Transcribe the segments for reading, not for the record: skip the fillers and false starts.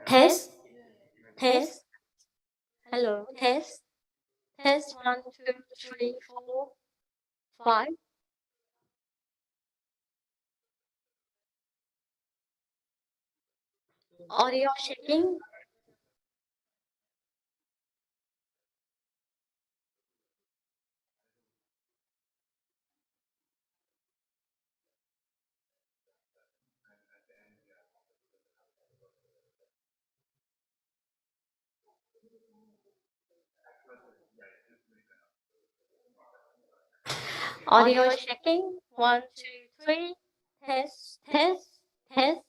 Test, test. Hello, test, test. One, two, three, four, five. Audio checking. Audio checking. One, two, three. Test, test, test.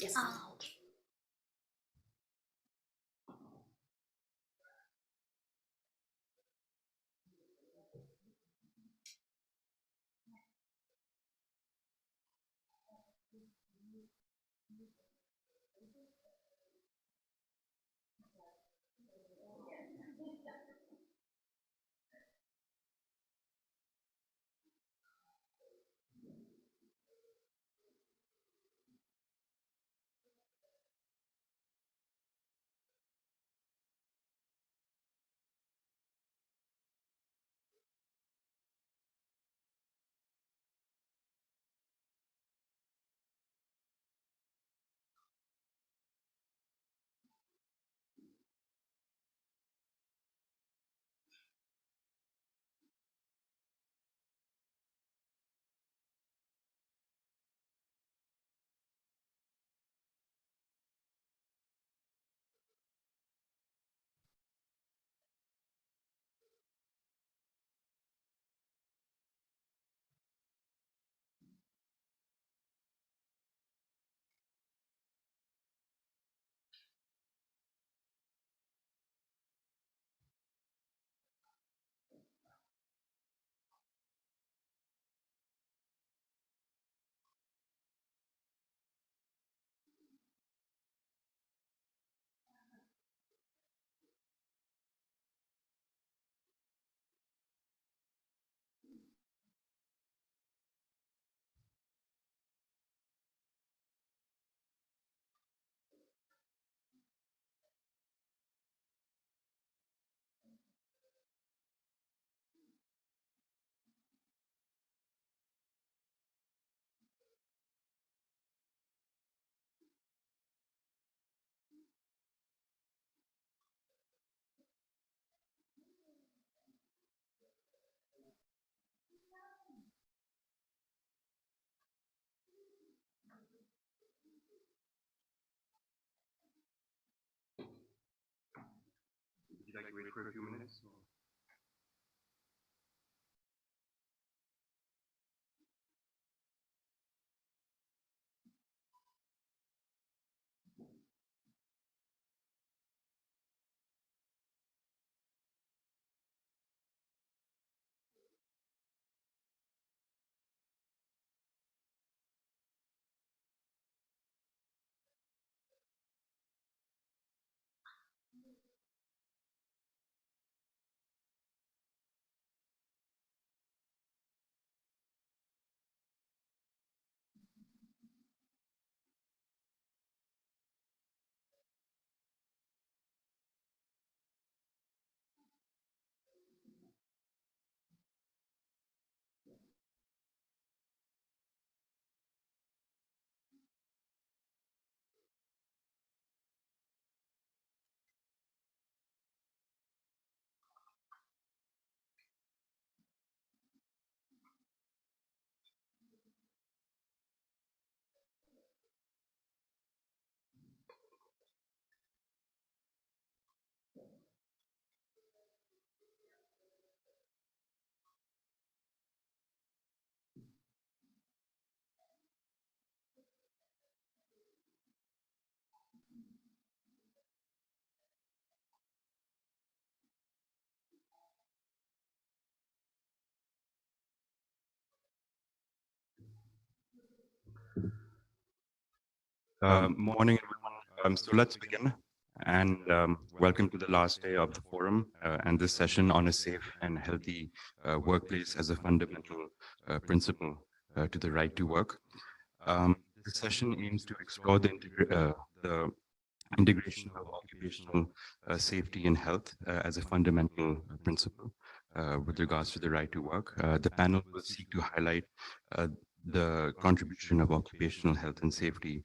Yes. Okay. Would you like to wait for a few minutes? Morning, everyone. So let's begin. And welcome to the last day of the forum and this session on a safe and healthy workplace as a fundamental principle to the right to work. This session aims to explore the integration of occupational safety and health as a fundamental principle with regards to the right to work. The panel will seek to highlight the contribution of occupational health and safety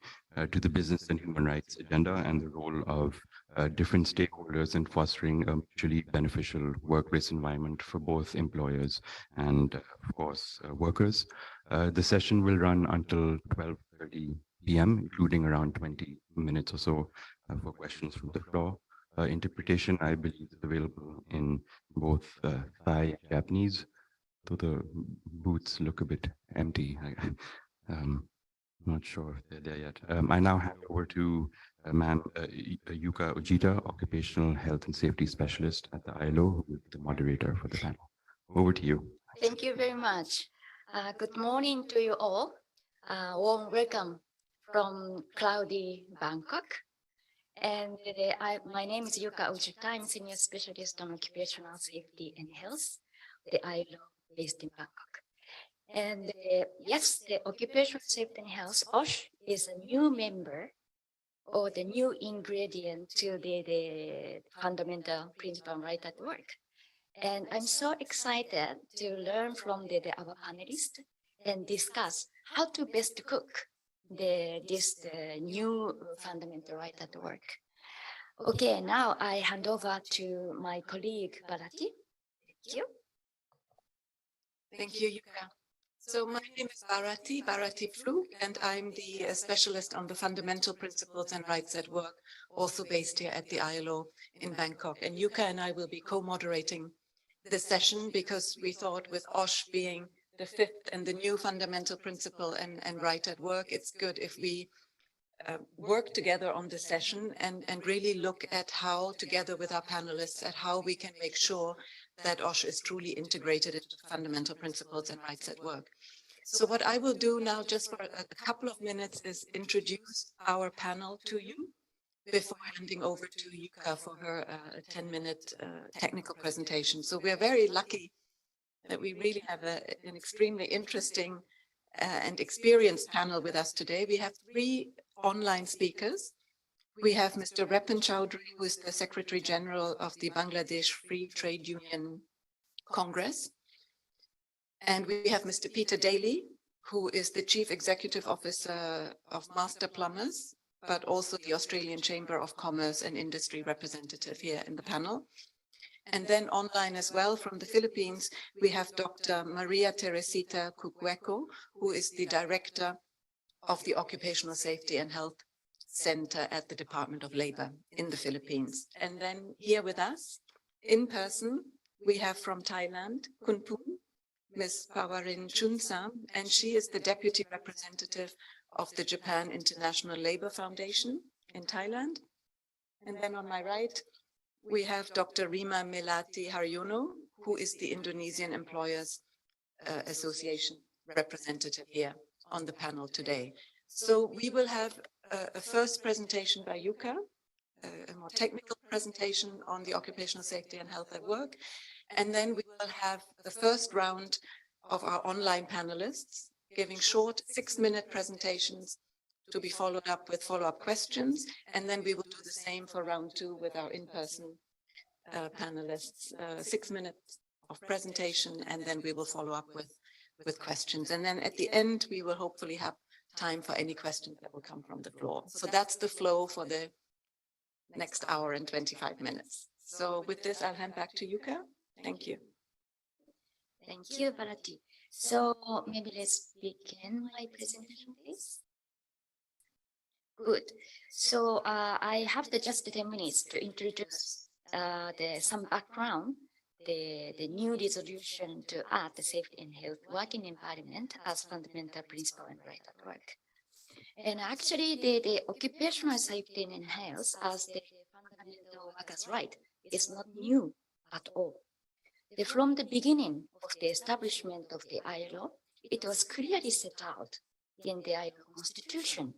to the business and human rights agenda and the role of different stakeholders in fostering a mutually beneficial workplace environment for both employers and, of course, workers. The session will run until 12:30 p.m., including around 20 minutes or so for questions from the floor. Interpretation, I believe, is available in both Thai and Japanese, though the booths look a bit empty. I'm not sure if they're there yet. I now hand over to Ma'am Yuka Ojita, Occupational Health and Safety Specialist at the ILO, who is the moderator for the panel. Over to you. Thank you very much. Good morning to you all. Warm welcome from cloudy Bangkok. And my name is Yuka Ojita. I'm Senior Specialist on Occupational Safety and Health, the ILO based in Bangkok. And yes, the Occupational Safety and Health, OSH, is a new member or the new ingredient to the fundamental principle right at work. And I'm so excited to learn from our panelists and discuss how to best cook this new fundamental right at work. Okay, now I hand over to my colleague Bharati. Thank you. Thank you, Yuka. So my name is Bharati Phlug, and I'm the specialist on the fundamental principles and rights at work, also based here at the ILO in Bangkok. And Yuka and I will be co-moderating this session because we thought with OSH being the fifth and the new fundamental principle and right at work, it's good if we work together on this session and really look at how, together with our panelists, at how we can make sure that OSH is truly integrated into fundamental principles and rights at work. So what I will do now, just for a couple of minutes, is introduce our panel to you before handing over to Yuka for her 10-minute technical presentation. So we are very lucky that we really have an extremely interesting and experienced panel with us today. We have three online speakers. We have Mr. Repan Chowdhury, who is the Secretary General of the Bangladesh Free Trade Union Congress. And we have Mr. Peter Daly, who is the Chief Executive Officer of Master Plumbers, but also the Australian Chamber of Commerce and Industry representative here in the panel. And then online as well from the Philippines, we have Dr. Maria Teresita Cucueco, who is the Director of the Occupational Safety and Health Center at the Department of Labor in the Philippines. And then here with us in person, we have from Thailand, Kunpun, Ms. Pawarin Chunsam, and she is the Deputy Representative of the Japan International Labor Foundation in Thailand. And then on my right, we have Dr. Rima Melati Haryono, who is the Indonesian Employers Association representative here on the panel today. So we will have a first presentation by Yuka, a more technical presentation on the occupational safety and health at work. And then we will have the first round of our online panelists giving short 6-minute presentations to be followed up with follow-up questions. And then we will do the same for round 2 with our in-person panelists, 6 minutes of presentation, and then we will follow up with questions. And then at the end, we will hopefully have time for any questions that will come from the floor. So that's the flow for the next hour and 25 minutes. So with this, I'll hand back to Yuka. Thank you. Thank you, Bharati. So maybe let's begin my presentation, please. Good. So I have just 10 minutes to introduce some background, the new resolution to add the safety and health working environment as fundamental principle and right at work. And actually, the occupational safety and health as the fundamental workers' right is not new at all. From the beginning of the establishment of the ILO, it was clearly set out in the ILO Constitution.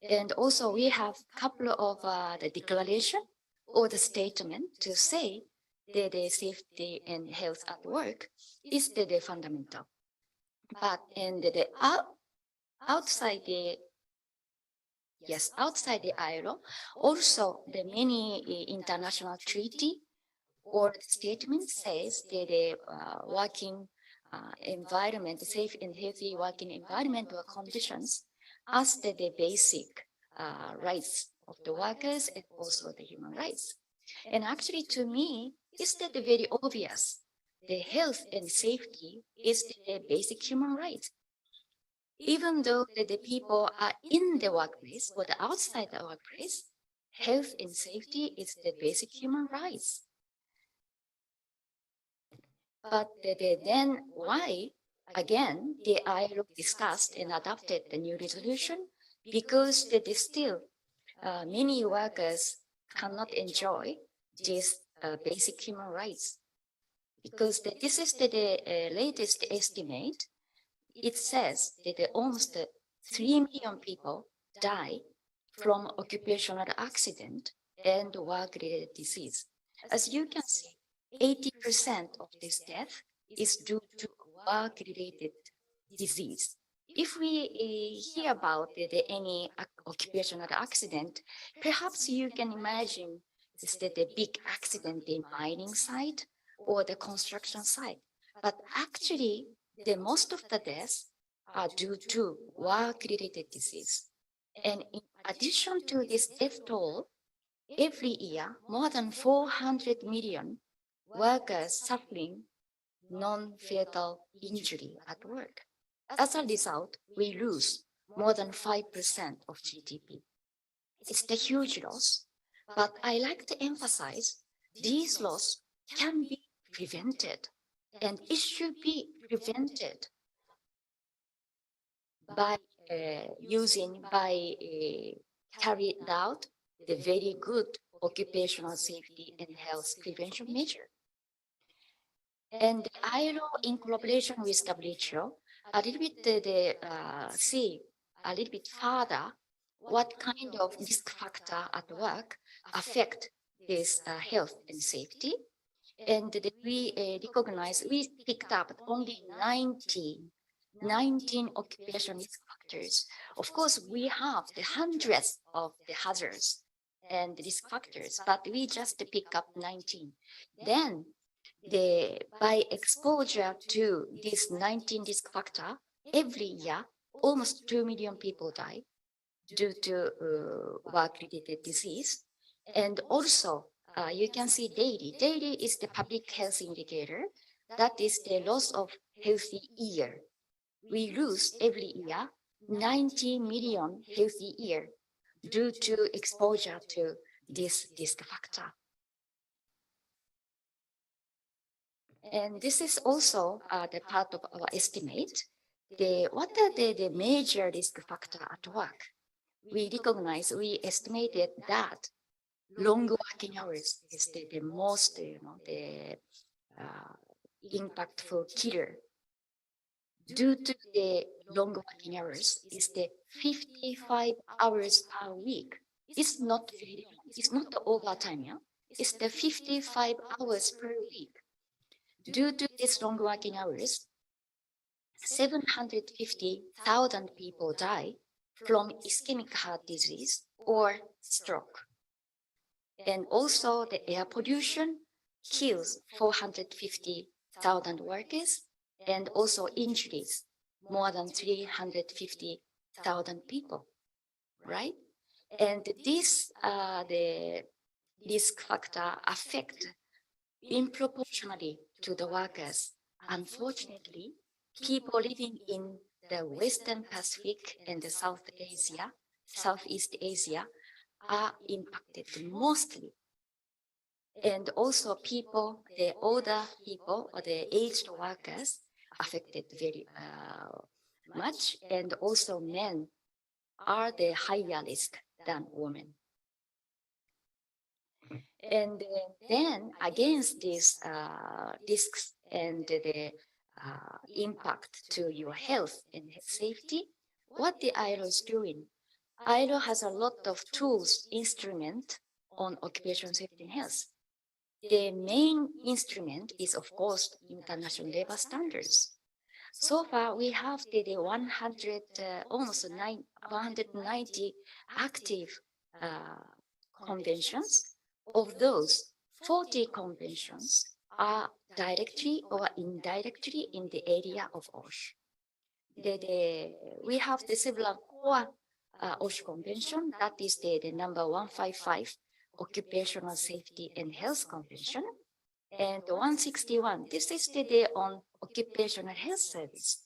And also we have a couple of the declaration or the statement to say that the safety and health at work is the fundamental. But in the outside the ILO, also the many international treaty or statement says that the working environment, safe and healthy working environment or conditions as the basic rights of the workers and also the human rights. And actually to me, it's that very obvious. The health and safety is the basic human right. Even though the people are in the workplace or the outside the workplace, health and safety is the basic human rights. But then why, again, the ILO discussed and adopted the new resolution? Because still many workers cannot enjoy these basic human rights. Because this is the latest estimate. It says that almost 3 million people die from occupational accident and work-related disease. As you can see, 80% of this death is due to work-related disease. If we hear about any occupational accident, perhaps you can imagine the big accident in mining site or the construction site. But actually, the most of the deaths are due to work-related disease. And in addition to this death toll, every year, more than 400 million workers suffering non-fatal injury at work. As a result, we lose more than 5% of GDP. It's a huge loss, but I like to emphasize these losses can be prevented, and it should be prevented by carried out the very good occupational safety and health prevention measure. And ILO, in collaboration with WHO, a little bit see a little bit further what kind of risk factor at work affect this health and safety. And we recognize, we picked up only 19 occupational risk factors. Of course, we have the hundreds of the hazards and risk factors, but we just pick up 19. Then by exposure to this 19 risk factor, every year, almost 2 million people die due to work-related disease. And also, you can see daily. Daily is the public health indicator. That is the loss of healthy year. We lose every year 90 million healthy year due to exposure to this risk factor. And this is also the part of our estimate. What are the major risk factor at work? We recognize, we estimated that long working hours is the most, impactful killer. Due to the long working hours is the 55 hours per week. It's not very long. It's not the overtime, yeah? It's the 55 hours per week. Due to this long working hours, 750,000 people die from ischemic heart disease or stroke. And also the air pollution kills 450,000 workers, and also injuries more than 350,000 people, right? And this, the risk factor affect disproportionately to the workers. Unfortunately, people living in the Western Pacific and the Southeast Asia are impacted mostly. And also people, the older people or the aged workers affected very much. And also men are the higher risk than women. And then against these risks and the impact to your health and safety, what the ILO is doing. ILO has a lot of tools, instrument on occupational safety and health. The main instrument is, of course, international labor standards. So far, we have the 190 active conventions. Of those, 40 conventions are directly or indirectly in the area of OSH. We have the several core OSH convention, that is the number 155 Occupational Safety and Health Convention, and 161, this is the on occupational health service.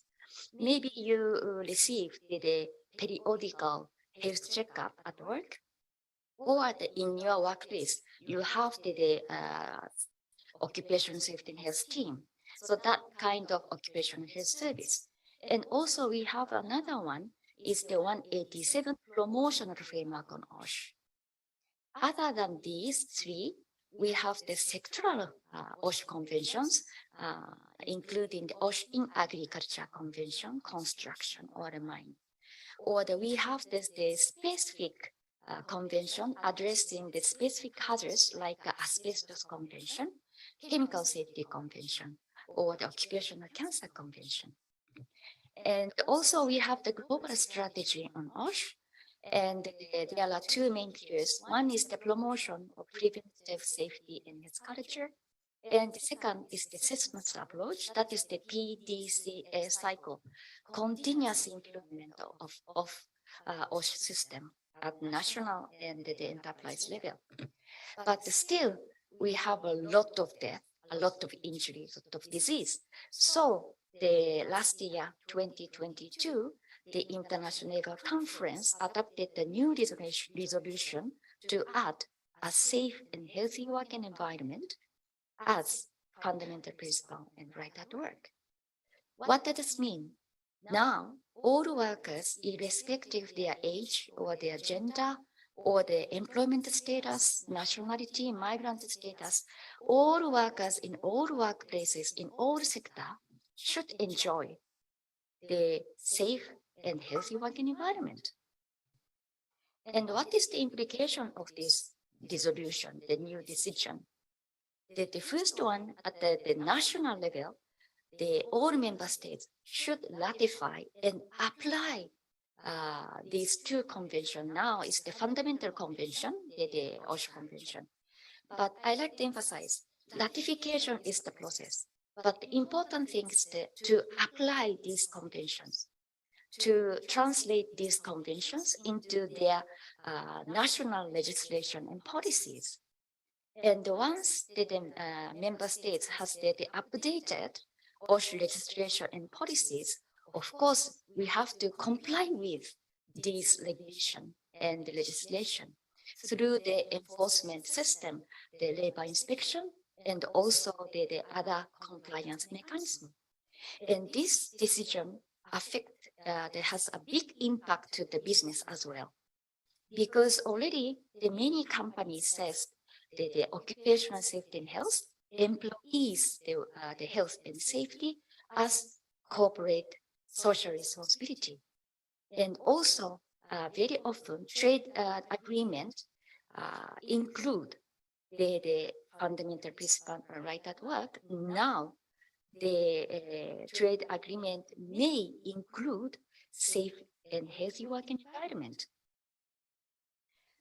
Maybe you receive the periodical health checkup at work, or in your workplace, you have the occupational safety and health team. So that kind of occupational health service. And also we have another one, is the 187 promotional framework on OSH. Other than these three, we have the sectoral OSH conventions, including the OSH in agriculture convention, construction, or the mine. Or we have the specific convention addressing the specific hazards like asbestos convention, chemical safety convention, or the occupational cancer convention. And also we have the global strategy on OSH. And there are two main pillars. One is the promotion of preventive safety in health culture. And the second is the assessment approach, that is the PDCA cycle, continuous improvement of OSH system at national and the enterprise level. But still, we have a lot of death, a lot of injuries, a lot of disease. So the last year, 2022, the International Labour Conference adopted the new resolution to add a safe and healthy working environment as fundamental principle and right at work. What does this mean? Now, all workers, irrespective of their age or their gender or their employment status, nationality, migrant status, all workers in all workplaces in all sectors should enjoy the safe and healthy working environment. And what is the implication of this resolution, the new decision? The first one, at the national level, all member states should ratify and apply these two conventions. Now it's the fundamental convention, the OSH convention. But I like to emphasize, ratification is the process. But the important thing is to apply these conventions, to translate these conventions into their national legislation and policies. And once the member states has the updated OSH legislation and policies, of course, we have to comply with these regulation and legislation through the enforcement system, the labor inspection, and also the other compliance mechanism. And this decision has a big impact to the business as well, because already the many companies says the occupational safety and health, employees, the health and safety as corporate social responsibility. And also very often trade agreement include the fundamental principle right at work. Now the trade agreement may include safe and healthy working environment.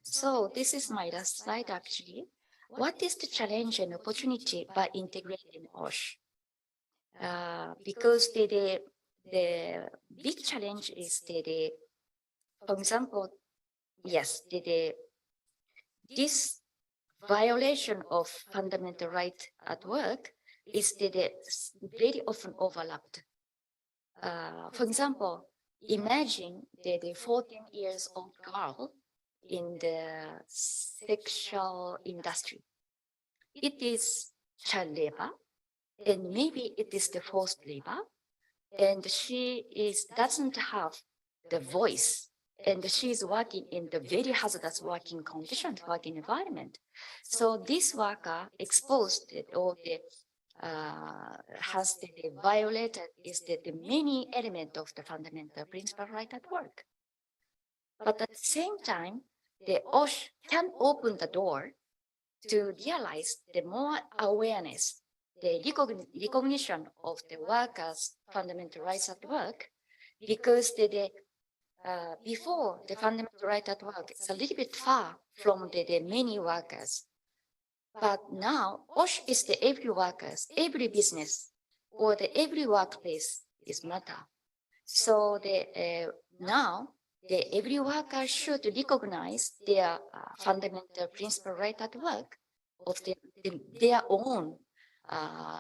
So this is my last slide actually. What is the challenge and opportunity by integrating OSH? Because the big challenge is for example, yes, this violation of fundamental right at work is very often overlapped. For example, imagine the 14 years old girl in the sexual industry. It is child labor, and maybe it is the forced labor, and she doesn't have the voice, and she is working in the very hazardous working conditions, working environment. So this worker exposed or has violated is the many element of the fundamental principle right at work. But at the same time, the OSH can open the door to realize the more awareness, the recognition of the workers' fundamental rights at work, because before the fundamental right at work, it's a little bit far from the many workers. But now, OSH is the every workers, every business, or the every workplace is matter. So now, every worker should recognize their fundamental principle right at work of their own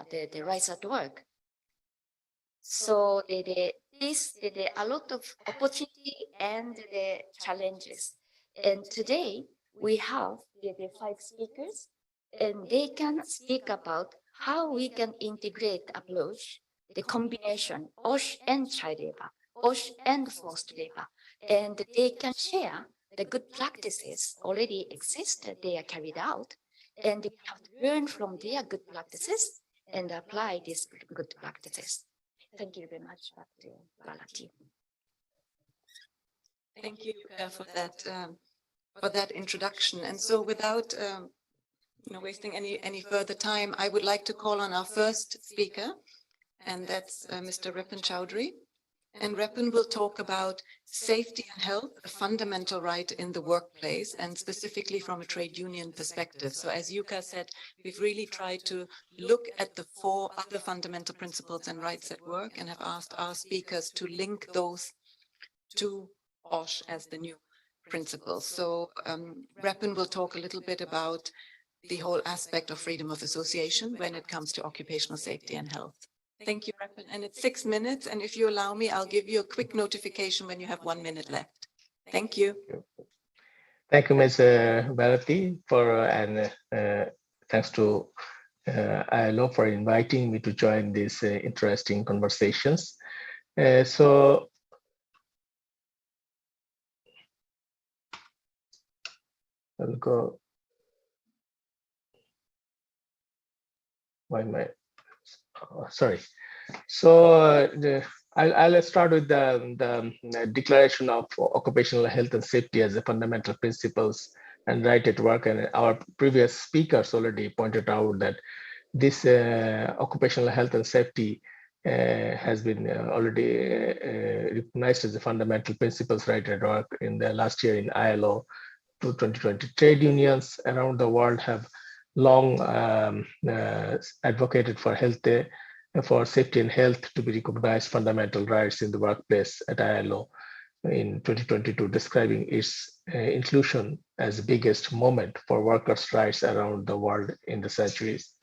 the rights at work. So this a lot of opportunity and the challenges. And today we have the 5 speakers, and they can speak about how we can integrate approach, the combination OSH and child labor, OSH and forced labor, and they can share the good practices already exist, they are carried out, and we have to learn from their good practices and apply these good practices. Thank you very much, Dr. Balati. Thank you for that introduction. And so, without wasting any further time, I would like to call on our first speaker, and that's Mr. Ripon Chowdhury. And Ripon will talk about safety and health, a fundamental right in the workplace, and specifically from a trade union perspective. So as Yuka said, we've really tried to look at the 4 other fundamental principles and rights at work, and have asked our speakers to link those to OSH as the new principles. So Ripon will talk a little bit about the whole aspect of freedom of association when it comes to occupational safety and health. Thank you, Ripon. And it's 6 minutes. And if you allow me, I'll give you a quick notification when you have 1 minute left. Thank you. Thank you, Ms. Bharati, and thanks to ILO for inviting me to join these interesting conversations. So I'll go. Sorry. So I'll start with the Declaration of Occupational Health and Safety as a fundamental principles and right at work. And our previous speakers already pointed out that this occupational health and safety has been already recognized as the fundamental principles right at work in the last year in ILO 2020. Trade unions around the world have long advocated for for safety and health to be recognized fundamental rights in the workplace at ILO in 2022, describing its inclusion as the biggest moment for workers' rights around the world in the centuries.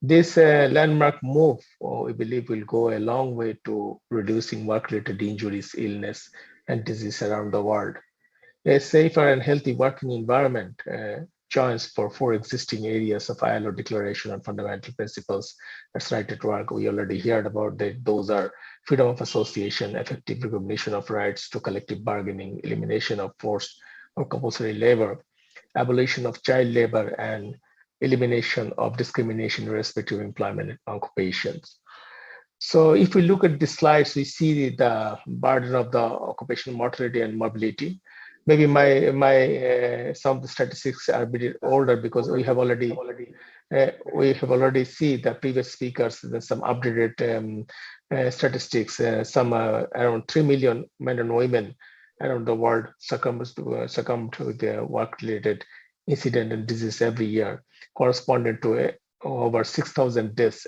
This landmark move, we believe, will go a long way to reducing work-related injuries, illness, and disease around the world. A safer and healthy working environment joins for 4 existing areas of ILO Declaration on Fundamental Principles that's right at work. We already heard about that. Those are freedom of association, effective recognition of rights to collective bargaining, elimination of forced or compulsory labor, abolition of child labor, and elimination of discrimination in respective employment occupations. So if we look at the slides, we see the burden of the occupational mortality and mobility. Maybe some of the statistics are a bit older because we have already seen the previous speakers and some updated statistics. Some around 3 million men and women around the world succumb to the work-related incident and disease every year, corresponding to over 6,000 deaths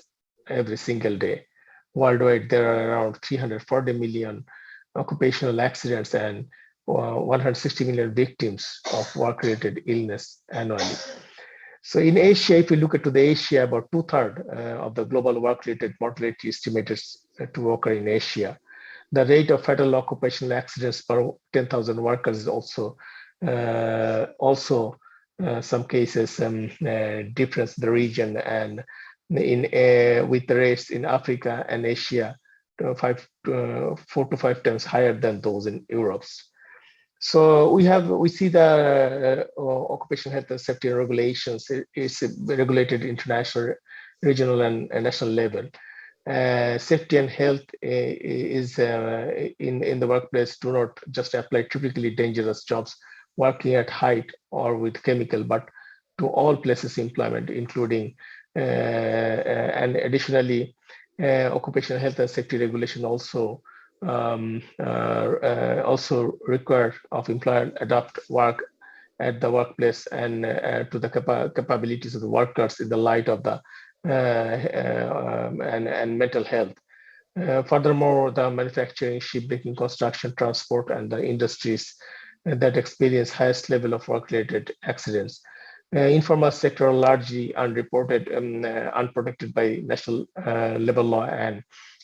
every single day. Worldwide, there are around 340 million occupational accidents and 160 million victims of work-related illness annually. So in Asia, if you look at Asia, about 2/3 of the global work-related mortality estimated to occur in Asia. The rate of fatal occupational accidents per 10,000 workers is also some cases difference in the region, and with the rates in Africa and Asia 4 to 5 times higher than those in Europe. So we see the occupational health and safety regulations is regulated international regional and national level. Safety and health is in the workplace do not just apply typically dangerous jobs working at height or with chemical, but to all places employment, including and additionally, occupational health and safety regulation also also require of employer adopt work at the workplace and to the capabilities of the workers in the light of the and mental health. Furthermore, the manufacturing, shipbuilding, construction, transport, and the industries that experience highest level of work-related accidents. Informal sector are largely unreported and unprotected by national labor law and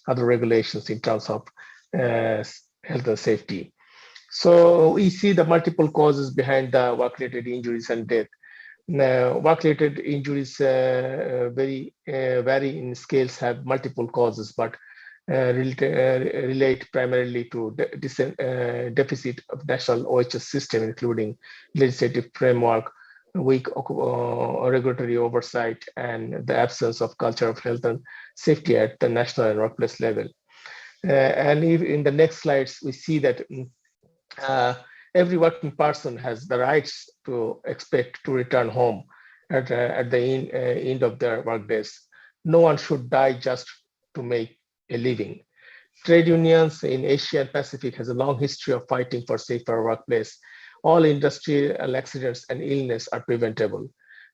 other regulations in terms of health and safety. So we see the multiple causes behind the work-related injuries and death. Now, work-related injuries vary in scales, have multiple causes, but relate primarily to deficit of national OHS system, including legislative framework, weak regulatory oversight, and the absence of culture of health and safety at the national and workplace level. And if in the next slides, we see that uh, every working person has the rights to expect to return home at the end of their workdays. No one should die just to make a living. Trade unions in Asia and Pacific has a long history of fighting for safer workplace. All industrial accidents and illness are preventable.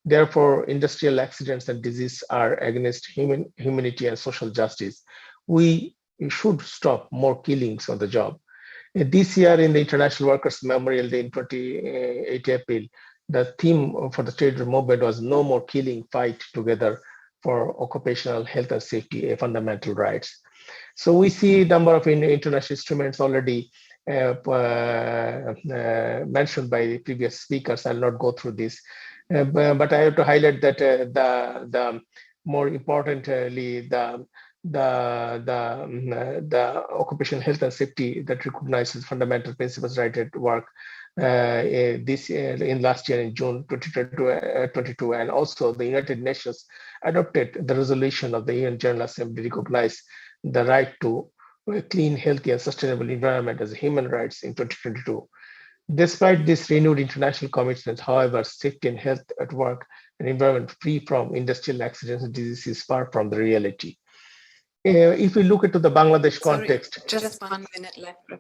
Therefore, industrial accidents and disease are against humanity and social justice. We should stop more killings on the job. This year in the International Workers' Memorial Day in 28 April, the theme for the trade movement was no more killing, fight together for occupational health and safety, fundamental rights. So we see a number of international instruments already mentioned by the previous speakers. I'll not go through this, but I have to highlight that the more importantly, the occupational health and safety that recognizes fundamental principles right at work this in last year in June 2022, and also the United Nations adopted the resolution of the UN General Assembly recognize the right to a clean, healthy, and sustainable environment as human rights in 2022. Despite this renewed international commitment, however, safety and health at work and environment free from industrial accidents and diseases is far from the reality. If we look into the Bangladesh context, just 1 minute left.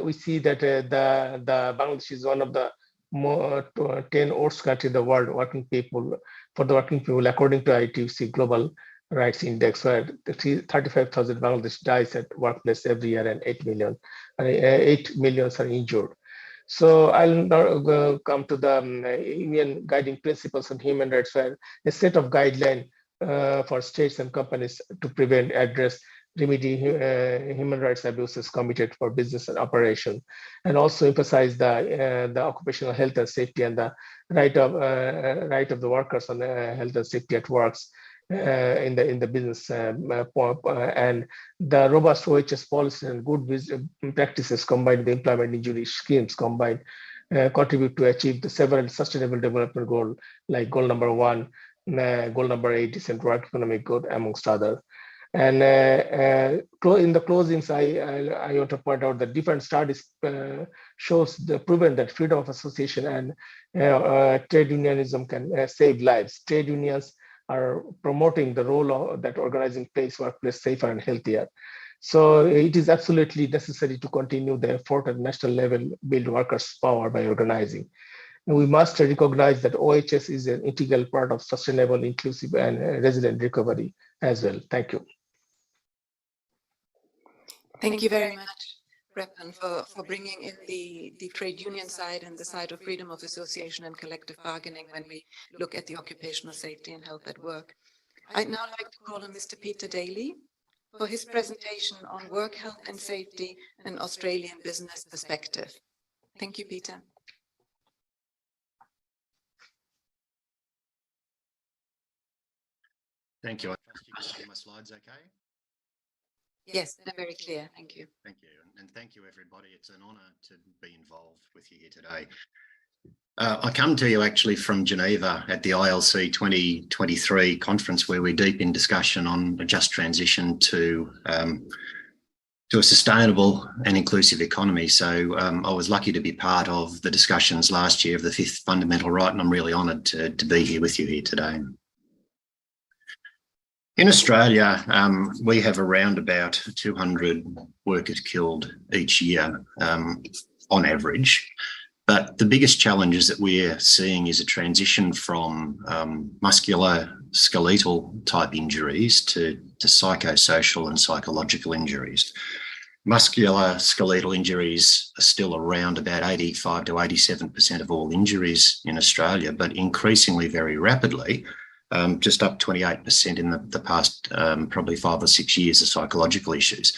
We see that the Bangladesh is one of the more 10 worst countries in the world working people according to ITUC Global Rights Index, where 35,000 Bangladesh dies at workplace every year and 8 million are injured. So I'll now come to the Union Guiding Principles on Human Rights, where a set of guidelines for states and companies to prevent, address, remedy human rights abuses committed for business and operation, and also emphasize the occupational health and safety and the right of the workers on health and safety at works in the business and the robust OHS policies and good practices combined with the employment injury schemes combined contribute to achieve the several sustainable development goals like goal number 1, goal number 8, decent work, economic good, amongst other. And in the closings, I want to point out that different studies shows the proven that freedom of association and trade unionism can save lives. Trade unions are promoting the role that organizing plays workplace safer and healthier. So it is absolutely necessary to continue the effort at national level, build workers' power by organizing. And we must recognize that OHS is an integral part of sustainable, inclusive, and resilient recovery as well. Thank you. Thank you very much, Repan, for bringing in the trade union side and the side of freedom of association and collective bargaining when we look at the occupational safety and health at work. I'd now like to call on Mr. Peter Daly for his presentation on work health and safety and Australian business perspective. Thank you, Peter. Thank you. I trust you can see my slides okay? Yes, they're very clear. Thank you. Thank you. And thank you, everybody. It's an honour to be involved with you here today. I come to you actually from Geneva at the ILC 2023 conference, where we're deep in discussion on a just transition to a sustainable and inclusive economy. So I was lucky to be part of the discussions last year of the fifth fundamental right, and I'm really honoured to be here with you here today. In Australia, we have around about 200 workers killed each year on average. But the biggest challenges that we're seeing is a transition from musculoskeletal type injuries to psychosocial and psychological injuries. Musculoskeletal injuries are still around about 85 to 87% of all injuries in Australia, but increasingly very rapidly, just up 28% in the past probably 5 or 6 years of psychological issues.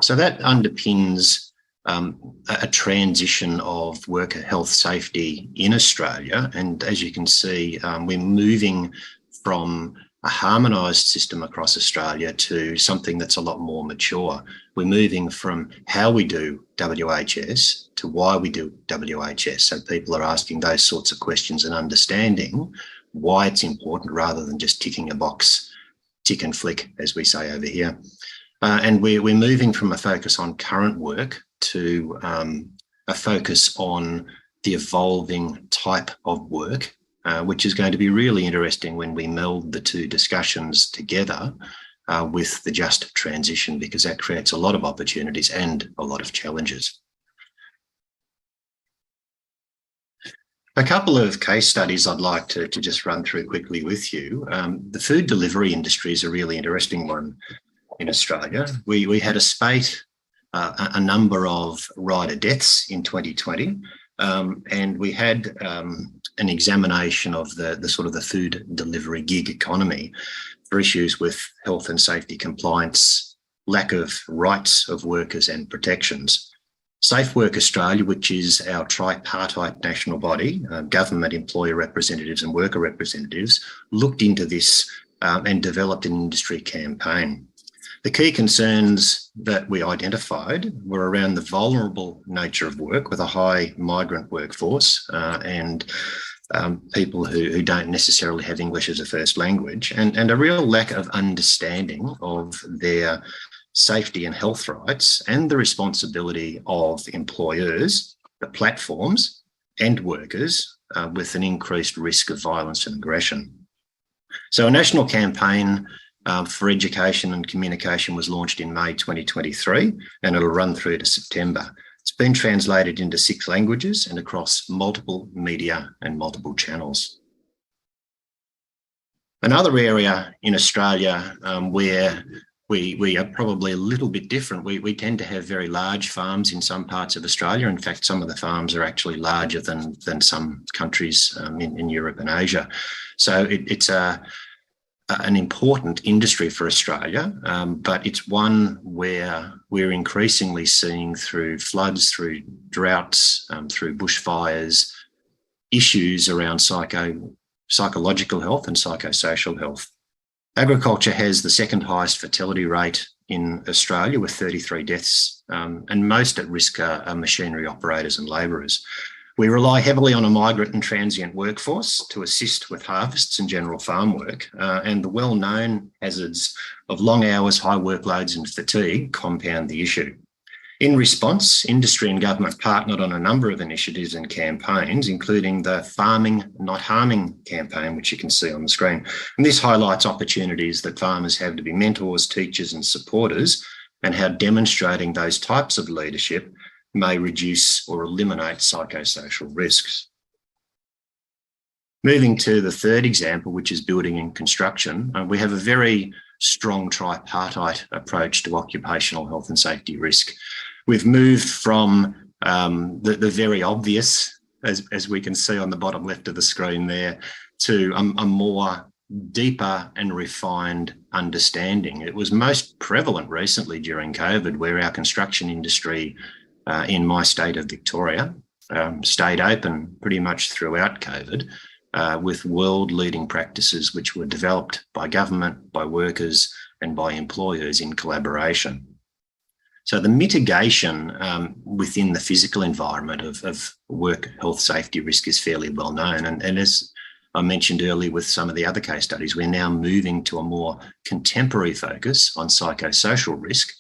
So that underpins a transition of worker health safety in Australia. And as you can see, we're moving from a harmonised system across Australia to something that's a lot more mature. We're moving from how we do WHS to why we do WHS. So people are asking those sorts of questions and understanding why it's important rather than just ticking a box, tick and flick, as we say over here. And we're moving from a focus on current work to a focus on the evolving type of work, which is going to be really interesting when we meld the two discussions together with the just transition, because that creates a lot of opportunities and a lot of challenges. A couple of case studies I'd like to just run through quickly with you. The food delivery industry is a really interesting one in Australia. We had a spate, a number of rider deaths in 2020, and we had an examination of the sort of the food delivery gig economy for issues with health and safety compliance, lack of rights of workers and protections. Safe Work Australia, which is our tripartite national body, government, employer representatives and worker representatives, looked into this and developed an industry campaign. The key concerns that we identified were around the vulnerable nature of work with a high migrant workforce and people who don't necessarily have English as a first language, and a real lack of understanding of their safety and health rights and the responsibility of employers, the platforms and workers with an increased risk of violence and aggression. So a national campaign for education and communication was launched in May 2023, and it'll run through to September. It's been translated into 6 languages and across multiple media and multiple channels. Another area in Australia where we are probably a little bit different. We tend to have very large farms in some parts of Australia. In fact, some of the farms are actually larger than some countries in Europe and Asia. So it's an important industry for Australia, but it's one where we're increasingly seeing through floods, through droughts, through bushfires, issues around psychological health and psychosocial health. Agriculture has the second highest fertility rate in Australia with 33 deaths, and most at risk are machinery operators and labourers. We rely heavily on a migrant and transient workforce to assist with harvests and general farm work, and the well-known hazards of long hours, high workloads and fatigue compound the issue. In response, industry and government partnered on a number of initiatives and campaigns, including the Farming Not Harming campaign, which you can see on the screen. And this highlights opportunities that farmers have to be mentors, teachers and supporters, and how demonstrating those types of leadership may reduce or eliminate psychosocial risks. Moving to the third example, which is building and construction, we have a very strong tripartite approach to occupational health and safety risk. We've moved from the very obvious, as we can see on the bottom left of the screen there, to a more deeper and refined understanding. It was most prevalent recently during COVID, where our construction industry in my state of Victoria stayed open pretty much throughout COVID with world-leading practices which were developed by government, by workers and by employers in collaboration. So the mitigation within the physical environment of work health safety risk is fairly well known. And as I mentioned earlier with some of the other case studies, we're now moving to a more contemporary focus on psychosocial risk.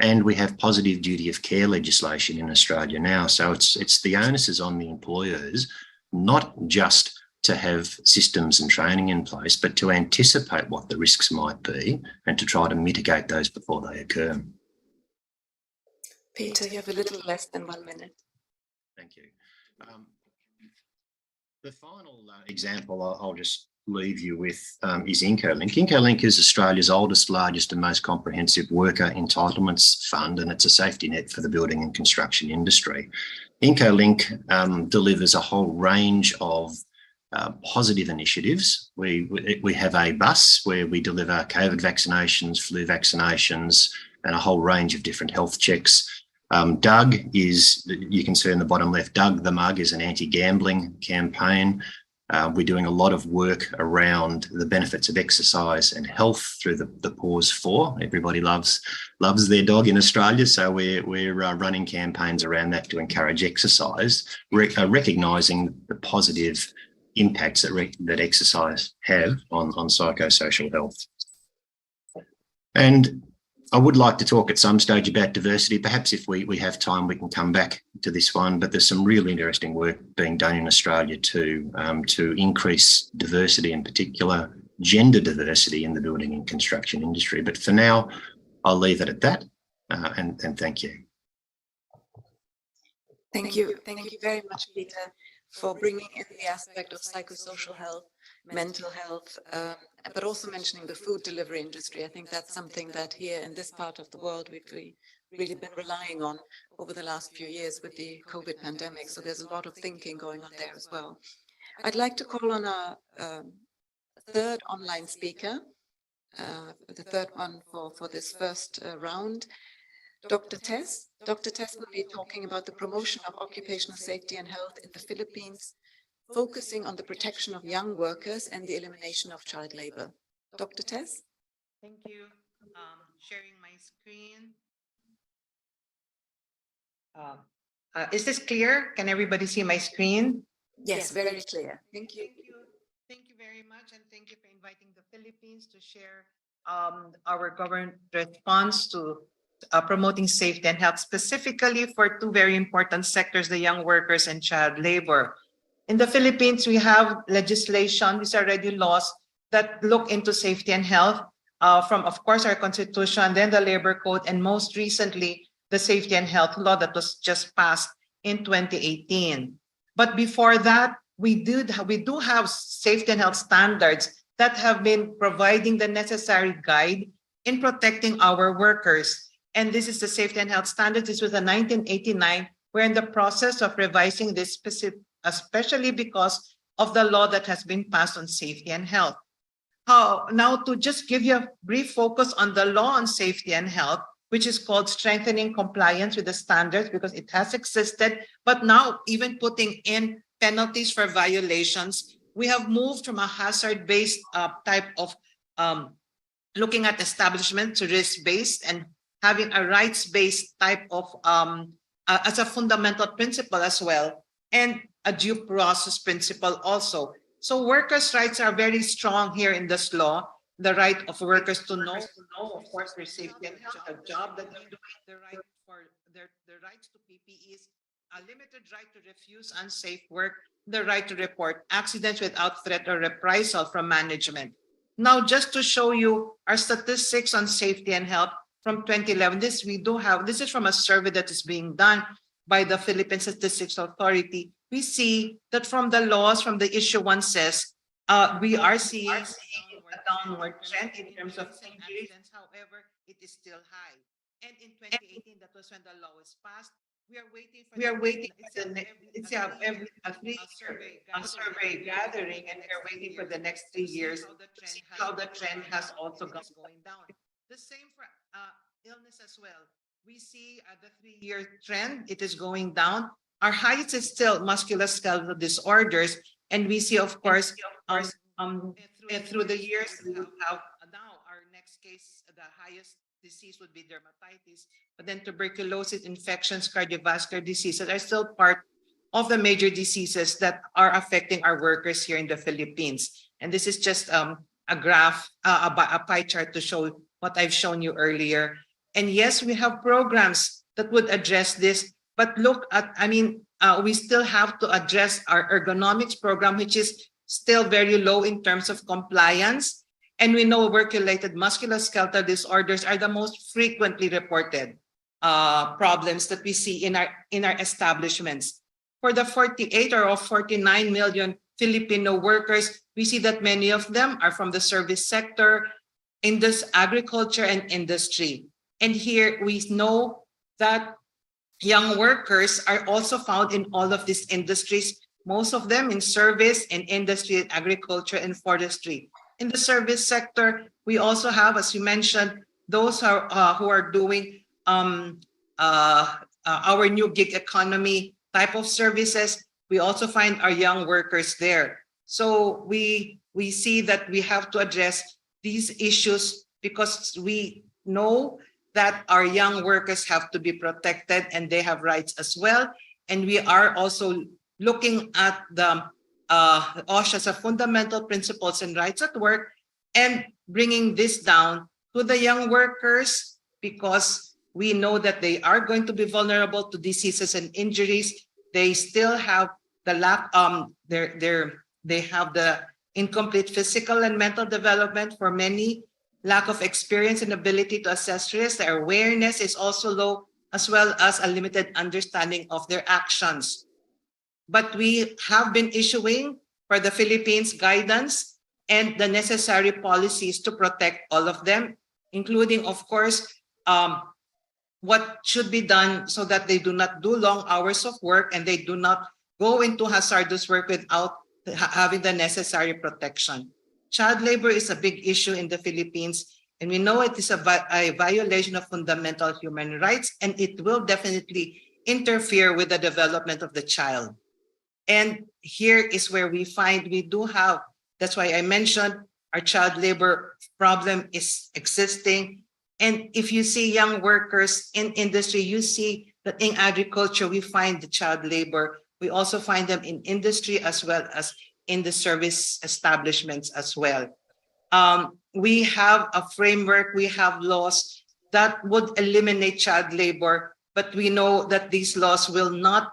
And we have positive duty of care legislation in Australia now. So it's the onus is on the employers, not just to have systems and training in place, but to anticipate what the risks might be and to try to mitigate those before they occur. Peter, you have a little less than 1 minute. Thank you. The final example I'll just leave you with is IncoLink. IncoLink is Australia's oldest, largest and most comprehensive worker entitlements fund, and it's a safety net for the building and construction industry. IncoLink delivers a whole range of positive initiatives. We have a bus where we deliver COVID vaccinations, flu vaccinations, and a whole range of different health checks. Doug is, you can see in the bottom left, Doug the Mug is an anti-gambling campaign. We're doing a lot of work around the benefits of exercise and health through the Pause 4. Everybody loves their dog in Australia, so we're running campaigns around that to encourage exercise, recognising the positive impacts that exercise have on psychosocial health. And I would like to talk at some stage about diversity. Perhaps if we have time, we can come back to this one, but there's some really interesting work being done in Australia to increase diversity, in particular gender diversity in the building and construction industry. But for now, I'll leave it at that and thank you. Thank you. Thank you very much, Peter, for bringing in the aspect of psychosocial health, mental health, but also mentioning the food delivery industry. I think that's something that here in this part of the world we've really been relying on over the last few years with the COVID pandemic. So there's a lot of thinking going on there as well. I'd like to call on our third online speaker, the third one for this first round, Dr. Tess. Dr. Tess will be talking about the promotion of occupational safety and health in the Philippines, focusing on the protection of young workers and the elimination of child labor. Dr. Tess? Thank you. Sharing my screen. Is this clear? Can everybody see my screen? Yes, very clear. Thank you. Thank you very much, and thank you for inviting the Philippines to share our government response to promoting safety and health, specifically for two very important sectors, the young workers and child labor. In the Philippines, we have legislation, these are already laws that look into safety and health from, of course, our constitution, then the labor code, and most recently, the safety and health law that was just passed in 2018. But before that, we do have safety and health standards that have been providing the necessary guide in protecting our workers. And this is the safety and health standards. This was in 1989. We're in the process of revising this specific, especially because of the law that has been passed on safety and health. Now, to just give you a brief focus on the law on safety and health, which is called strengthening compliance with the standards, because it has existed, but now even putting in penalties for violations, we have moved from a hazard-based type of looking at establishment to risk-based and having a rights-based type of as a fundamental principle as well, and a due process principle also. So workers' rights are very strong here in this law. The right of workers to know, of course, their safety and health, a job that they do, the right for their rights to PPEs, a limited right to refuse unsafe work, the right to report accidents without threat or reprisal from management. Now, just to show you our statistics on safety and health from 2011, this is from a survey that is being done by the Philippine Statistics Authority. We see that from the laws, from the issue one says, we are seeing a downward trend in terms of accidents. However, it is still high. And in 2018, that was when the law was passed. We are waiting for the next. A survey gathering, and we are waiting for the next 3 years to see how the trend has also going down. The same for illness as well. We see the 3-year trend; it is going down. Our highest is still musculoskeletal disorders, and we see, of course, through the years, we will have now our next case, the highest disease would be dermatitis, but then tuberculosis, infections, cardiovascular diseases are still part of the major diseases that are affecting our workers here in the Philippines. And this is just a graph, a pie chart to show what I've shown you earlier. And yes, we have programs that would address this, but look at, we still have to address our ergonomics program, which is still very low in terms of compliance. And we know work-related musculoskeletal disorders are the most frequently reported problems that we see in our establishments. For the 48 or 49 million Filipino workers, we see that many of them are from the service sector, agriculture and industry. And here we know that young workers are also found in all of these industries, most of them in service, in industry, agriculture, and forestry. In the service sector, we also have, as you mentioned, those who are doing our new gig economy type of services. We also find our young workers there. So we see that we have to address these issues because we know that our young workers have to be protected and they have rights as well. And we are also looking at the OSHA's fundamental principles and rights at work and bringing this down to the young workers because we know that they are going to be vulnerable to diseases and injuries. They still have the lack, they have the incomplete physical and mental development for many, lack of experience and ability to assess risk. Their awareness is also low, as well as a limited understanding of their actions. But we have been issuing for the Philippines guidance and the necessary policies to protect all of them, including, of course, what should be done so that they do not do long hours of work and they do not go into hazardous work without having the necessary protection. Child labor is a big issue in the Philippines, and we know it is a violation of fundamental human rights, and it will definitely interfere with the development of the child. And here is where we find we do have, that's why I mentioned our child labor problem is existing. And if you see young workers in industry, you see that in agriculture, we find the child labor. We also find them in industry as well as in the service establishments as well. We have a framework, we have laws that would eliminate child labor, but we know that these laws will not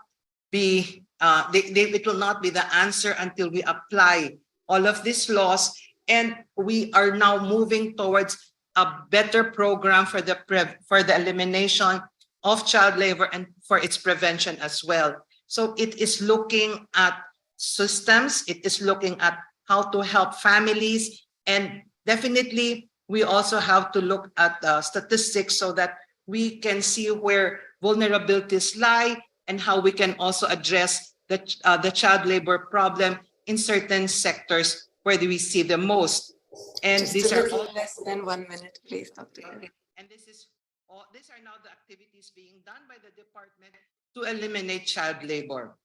be, it will not be the answer until we apply all of these laws. And we are now moving towards a better program for the elimination of child labor and for its prevention as well. So it is looking at systems, it is looking at how to help families, and definitely we also have to look at statistics so that we can see where vulnerabilities lie and how we can also address the child labor problem in certain sectors where we see the most. And Just these a are little all less than 1 minute, please, Dr. Yen. and these are now the activities being done by the department to eliminate child labor.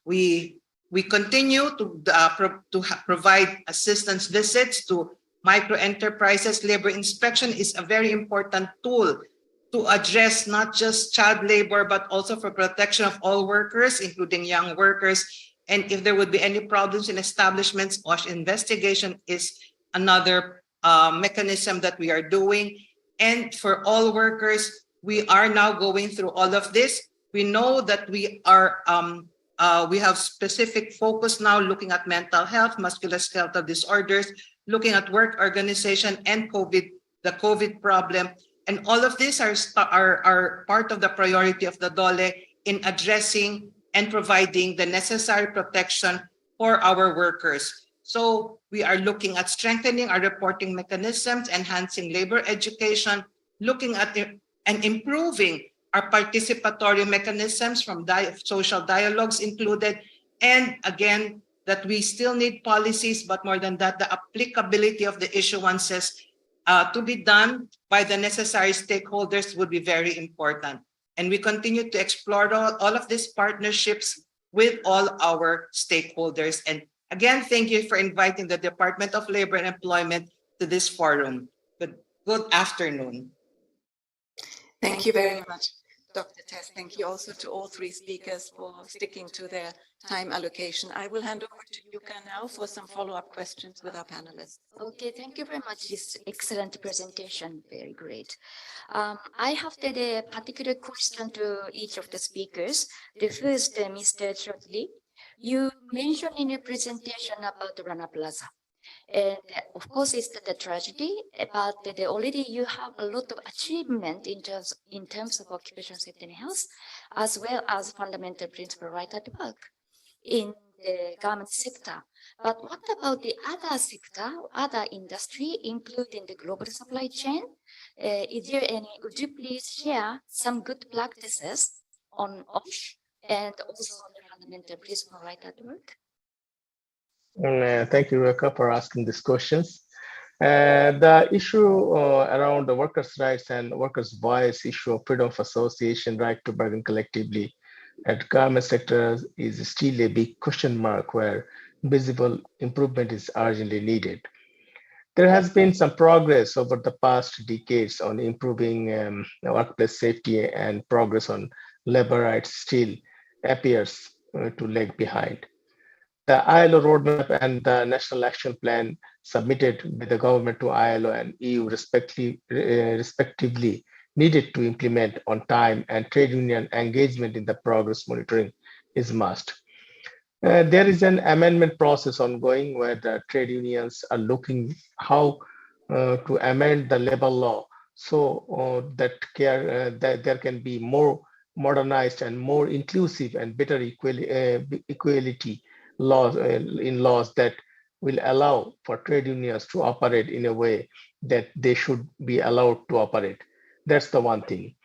We continue to provide assistance visits to micro enterprises. Labor inspection is a very important tool to address not just child labor, but also for protection of all workers, including young workers. And if there would be any problems in establishments, OSHA investigation is another mechanism that we are doing. And for all workers, we are now going through all of this. We know that we have specific focus now looking at mental health, musculoskeletal disorders, looking at work organization and the COVID problem. And all of these are part of the priority of the DOLE in addressing and providing the necessary protection for our workers. So we are looking at strengthening our reporting mechanisms, enhancing labor education, looking at and improving our participatory mechanisms from social dialogues included, and again, that we still need policies, but more than that, the applicability of the issuances to be done by the necessary stakeholders would be very important. And we continue to explore all of these partnerships with all our stakeholders. And again, thank you for inviting the Department of Labor and Employment to this forum. Good Good afternoon. Thank you very much, Dr. Tess. Thank you also to all three speakers for sticking to their time allocation. I will hand over to Yuka now for some follow-up questions with our panelists. Okay, thank you very much. This excellent presentation, very great. I have the particular question to each of the speakers. The first, Mr. Chodley, you mentioned in your presentation about the Rana Plaza. And of course, it's the tragedy, but already you have a lot of achievement in terms of occupational safety and health, as well as fundamental principle right at work in the garment sector. But what about the other sector, other industry, including the global supply chain? Would you please share some good practices on OSH and also on the fundamental principle right at work? Thank you, Rebecca, for asking these questions. The issue around the workers' rights and workers' voice issue of freedom of association, right to bargain collectively at garment sector is still a big question mark where visible improvement is urgently needed. There has been some progress over the past decades on improving workplace safety, and progress on labor rights still appears to lag behind. The ILO roadmap and the National Action Plan submitted by the government to ILO and EU respectively needed to implement on time, and trade union engagement in the progress monitoring is must. There is an amendment process ongoing where the trade unions are looking how to amend the labor law so that there can be more modernized and more inclusive and better equality laws in laws that will allow for trade unions to operate in a way that they should be allowed to operate. That's the one thing.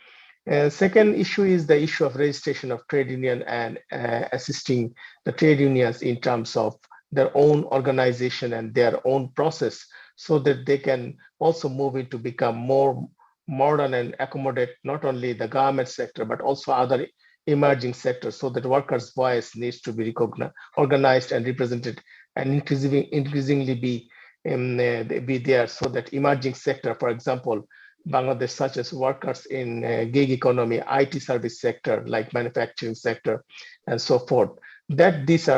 Second issue is the issue of registration of trade union and assisting the trade unions in terms of their own organization and their own process, so that they can also move into become more modern and accommodate not only the garment sector but also other emerging sectors, so that workers' voice needs to be recognized, organized and represented, and increasingly be there, so that emerging sector, for example, Bangladesh, such as workers in gig economy, IT service sector, like manufacturing sector, and so forth, that these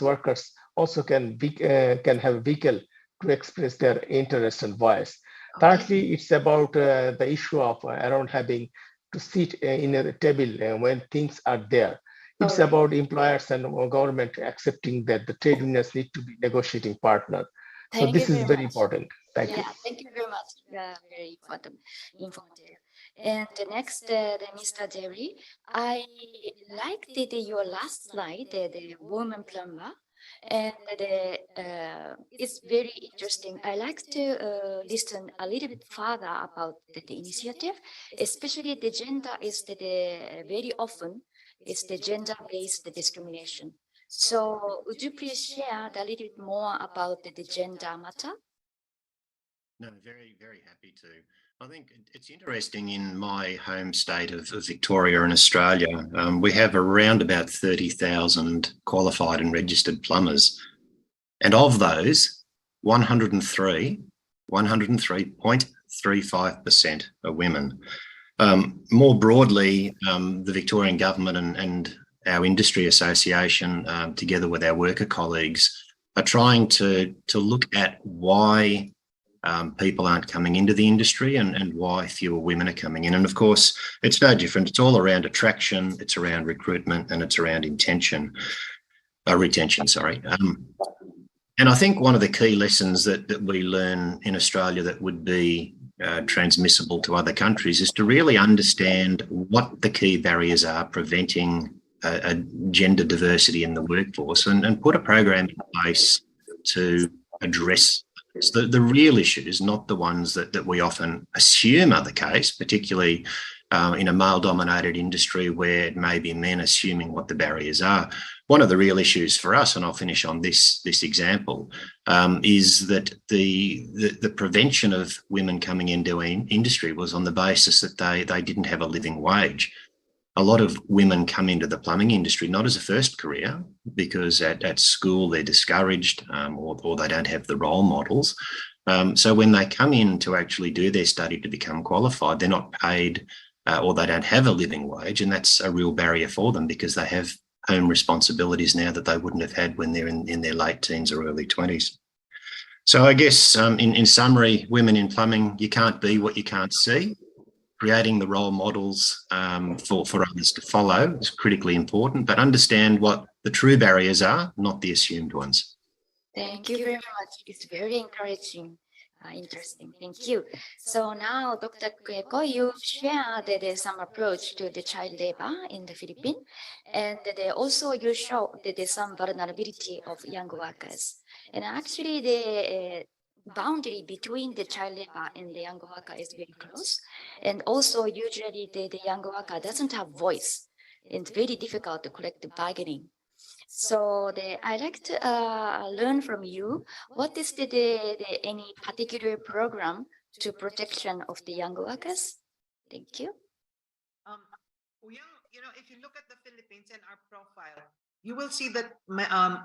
workers also can have a vehicle to express their interest and voice. Thirdly, it's about the issue of around having to sit in a table when things are there. It's about employers and government accepting that the trade unions need to be negotiating partner. So this is very important. Thank you. Thank you very much. Very informative. And the next, Mr. Derry, I liked your last slide, the woman plumber, and it's very interesting. I like to listen a little bit further about the initiative, especially the gender is very often it's the gender-based discrimination. So would you please share a little bit more about the gender matter? No, very, very happy to. I think it's interesting in my home state of Victoria in Australia, we have around about 30,000 qualified and registered plumbers. And of those, 103.35% are women. More broadly, the Victorian government and our industry association, together with our worker colleagues, are trying to look at why people aren't coming into the industry and why fewer women are coming in. And of course, it's no different. It's all around attraction, it's around recruitment, and it's around retention. And I think one of the key lessons that we learn in Australia that would be transmissible to other countries is to really understand what the key barriers are preventing a gender diversity in the workforce, and put a program in place to address the real issues, not the ones that we often assume are the case, particularly in a male-dominated industry where it may be men assuming what the barriers are. One of the real issues for us, and I'll finish on this example, is that the prevention of women coming into industry was on the basis that they didn't have a living wage. A lot of women come into the plumbing industry not as a first career, because at school they're discouraged or they don't have the role models. So when they come in to actually do their study to become qualified, they're not paid or they don't have a living wage, and that's a real barrier for them because they have home responsibilities now that they wouldn't have had when they're in their late teens or early 20s. So I guess in summary, women in plumbing, you can't be what you can't see. Creating the role models for others to follow is critically important, but understand what the true barriers are, not the assumed ones. Thank you very much. It's very encouraging. Interesting. Thank you. So now, Dr. Kueko, you shared some approach to the child labor in the Philippines, and also you showed that there's some vulnerability of young workers. And actually, the boundary between the child labor and the young worker is very close. And also, usually, the young worker doesn't have voice. It's very difficult to collect the bargaining. So I'd like to learn from you, what is any particular program to protection of the young workers? Thank you. If you look at the Philippines and our profile, you will see that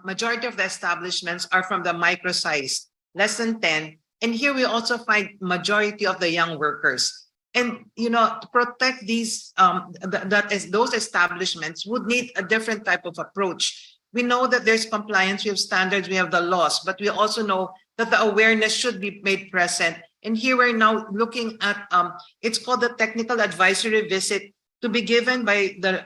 majority of the establishments are from the micro size, less than 10. And here we also find majority of the young workers. And, to protect these, those establishments would need a different type of approach. We know that there's compliance, we have standards, we have the laws, but we also know that the awareness should be made present. And here we're now looking at, it's called the technical advisory visit to be given by the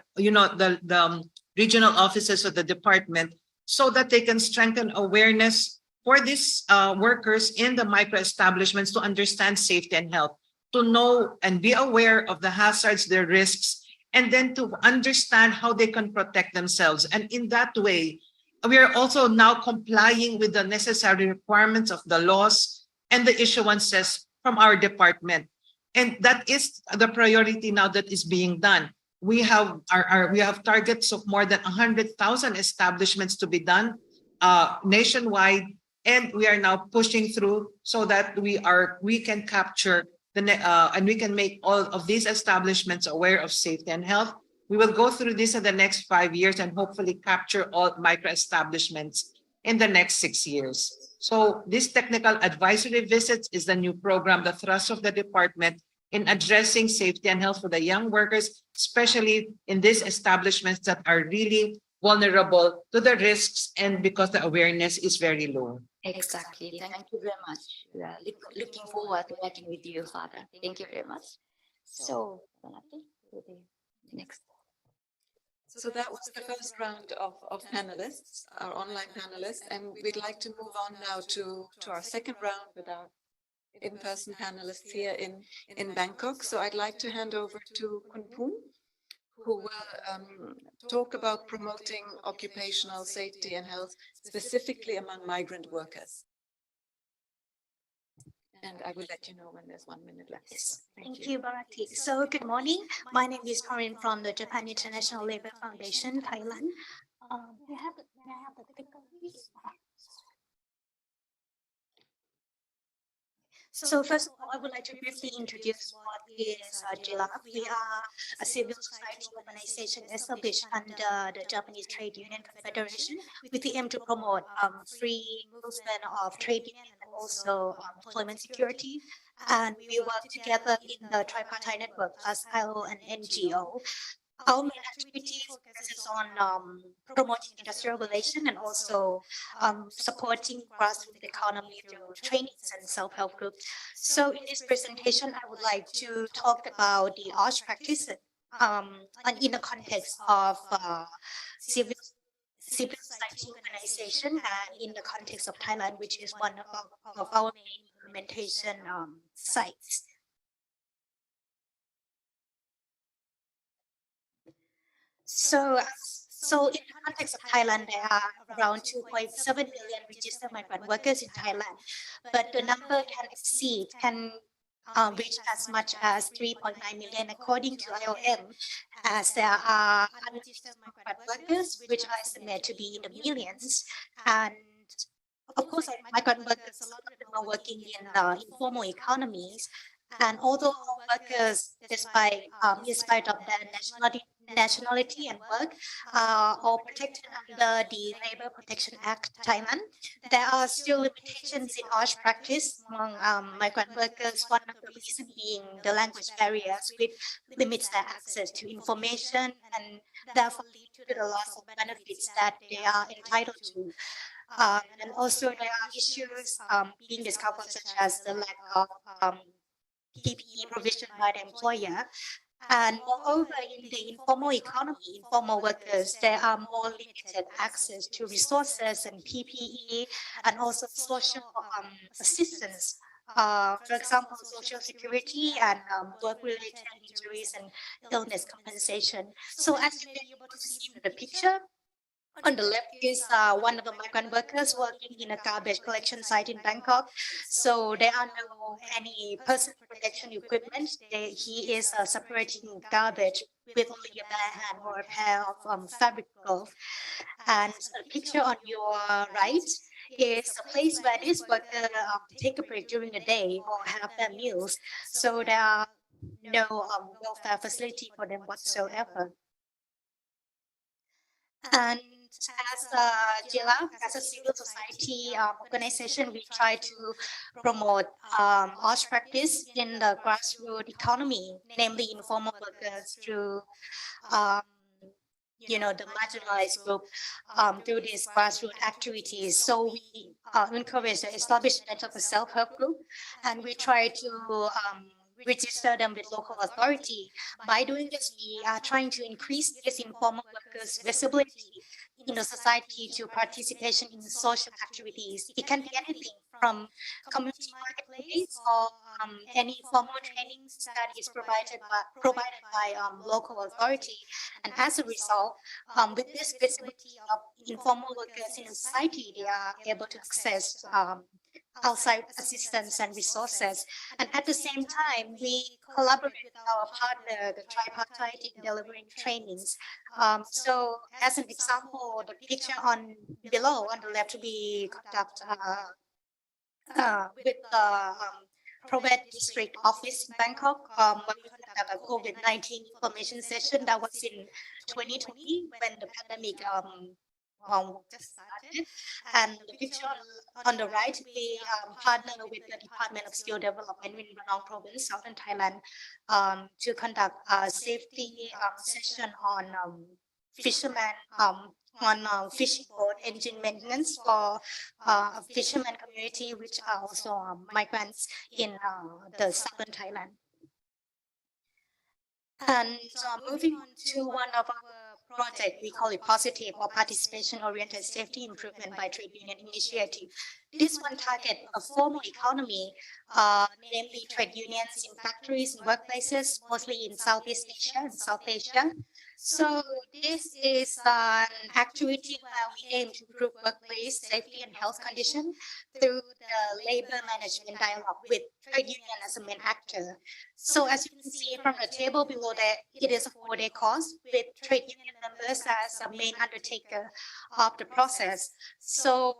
regional offices of the department so that they can strengthen awareness for these workers in the micro establishments to understand safety and health, to know and be aware of the hazards, their risks, and then to understand how they can protect themselves. And in that way, we are also now complying with the necessary requirements of the laws and the issuances from our department. And that is the priority now that is being done. We have we have targets of more than 100,000 establishments to be done nationwide, and we are now pushing through so that we can capture and we can make all of these establishments aware of safety and health. We will go through this in the next 5 years and hopefully capture all micro establishments in the next 6 years. So this technical advisory visits is the new program, the thrust of the department in addressing safety and health for the young workers, especially in these establishments that are really vulnerable to the risks and because the awareness is very low. Exactly. Thank you very much. Looking forward to working with you, Father. Thank you very much. So, next. So that was the first round of panelists, our online panelists, and we'd like to move on now to our second round with our in-person panelists here in Bangkok. So I'd like to hand over to Kun Poon, who will talk about promoting occupational safety and health, specifically among migrant workers. And I will let you know when there's 1 minute left. Yes. Thank you, Bharati. So good morning. My name is Corinne from the Japan International Labour Foundation, Thailand. May I have the clicker, please? So first of all, I would like to briefly introduce what is JLAC. We are a civil society organization established under the Japanese Trade Union Confederation with the aim to promote free movement of trade union and also employment security. And we work together in the tripartite network as ILO and NGO. Our main activity focuses on promoting industrial relation and also supporting grassroots economy through trainings and self-help groups. So in this presentation, I would like to talk about the ARCH practices in the context of civil society organization and in the context of Thailand, which is one of our main implementation sites. So in the context of Thailand, there are around 2.7 million registered migrant workers in Thailand, but the number can reach as much as 3.9 million according to IOM, as there are unregistered migrant workers, which are estimated to be in the millions. And of course, migrant workers, a lot of them are working in informal economies. And although our workers, despite of their nationality and work are all protected under the Labor Protection Act, Thailand. There are still limitations in OSH practice among migrant workers, one of the reasons being the language barriers, which limits their access to information and therefore lead to the loss of benefits that they are entitled to. And also there are issues being discovered such as the lack of PPE provision by the employer. And moreover, in the informal economy, informal workers, there are more limited access to resources and PPE and also social assistance. For example, social security and work-related injuries and illness compensation. So as you may be able to see in the picture, on the left is one of the migrant workers working in a garbage collection site in Bangkok. So there are no any personal protection equipment. He is separating garbage with only a bare hand or a pair of fabric gloves. And a picture on your right is a place where this worker take a break during the day or have their meals. So there are no welfare facility for them whatsoever. And as JLAF, as a civil society organization, we try to promote OSH practice in the grassroots economy, namely informal workers through the marginalized group through these grassroots activities. So we encourage the establishment of a self-help group, and we try to register them with local authority. By doing this, we are trying to increase these informal workers' visibility in the society to participation in social activities. It can be anything from community marketplace or any formal trainings that is provided by local authority. And as a result, with this visibility of informal workers in society, they are able to access outside assistance and resources. And at the same time, we collaborate with our partner, the tripartite, in delivering trainings. So as an example, the picture on below on the left, we conduct with the Provet District Office in Bangkok, where we conduct a COVID-19 information session that was in 2020 when the pandemic just started. And the picture on the right, we partner with the Department of Skill Development in Ranong Province, Southern Thailand, to conduct a safety session on fishermen, on fishing boat engine maintenance for a fisherman community, which are also migrants in the Southern Thailand. And moving on to one of our project, we call it positive or participation-oriented safety improvement by trade union initiative. This one target a formal economy, namely trade unions in factories and workplaces, mostly in Southeast Asia and South Asia. So this is an activity where we aim to improve workplace safety and health conditions through the labor management dialogue with trade union as a main actor. So as you can see from the table below that, it is a 4-day course with trade union members as a main undertaker of the process. So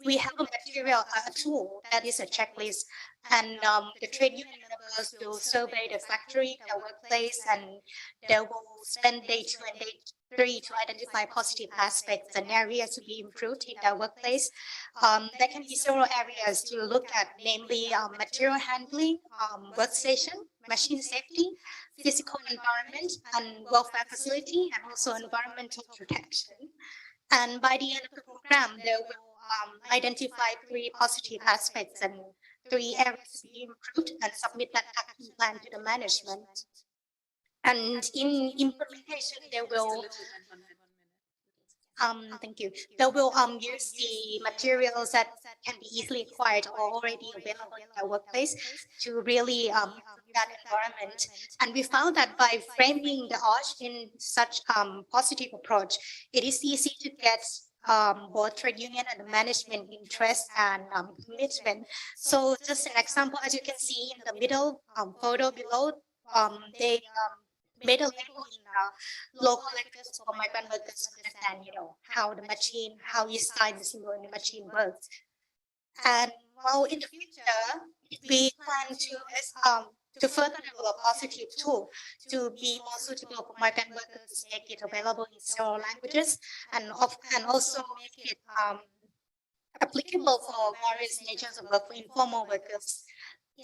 we have a material, a tool that is a checklist, and the trade union members will survey the factory, the workplace, and they will spend day 2 and day 3 to identify positive aspects and areas to be improved in their workplace. There can be several areas to look at, namely material handling, workstation, machine safety, physical environment, and welfare facility, and also environmental protection. And by the end of the program, they will identify 3 positive aspects and 3 areas to be improved and submit that action plan to the management. And in implementation, they will thank you. They will use the materials that can be easily acquired or already available in their workplace to really improve that environment. And we found that by framing the OSH in such positive approach, it is easy to get both trade union and the management interest and commitment. So just an example, as you can see in the middle photo below, they made a label in local languages for migrant workers to understand, how the machine, how each side the symbol in the machine works. And well, in the future, we plan to further develop positive tool to be more suitable for migrant workers, make it available in several languages, and also make it applicable for various natures of work for informal workers.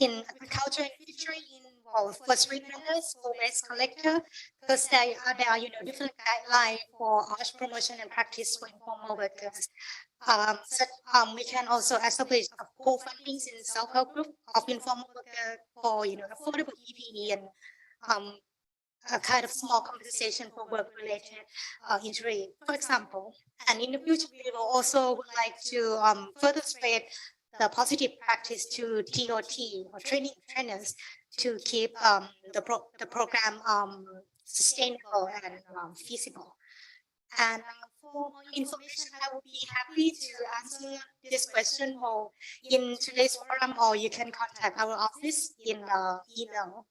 In agriculture and fishery, involve for street vendors, for waste collector, because there are different guidelines for arts promotion and practice for informal workers. We can also establish co-fundings in self-help group of informal workers for affordable PPE and a kind of small compensation for work-related injury, for example. And in the future, we will also would like to further spread the positive practice to TOT or trainers to keep the program sustainable and feasible. And for more information, I would be happy to answer this question or in today's forum, or you can contact our office in the email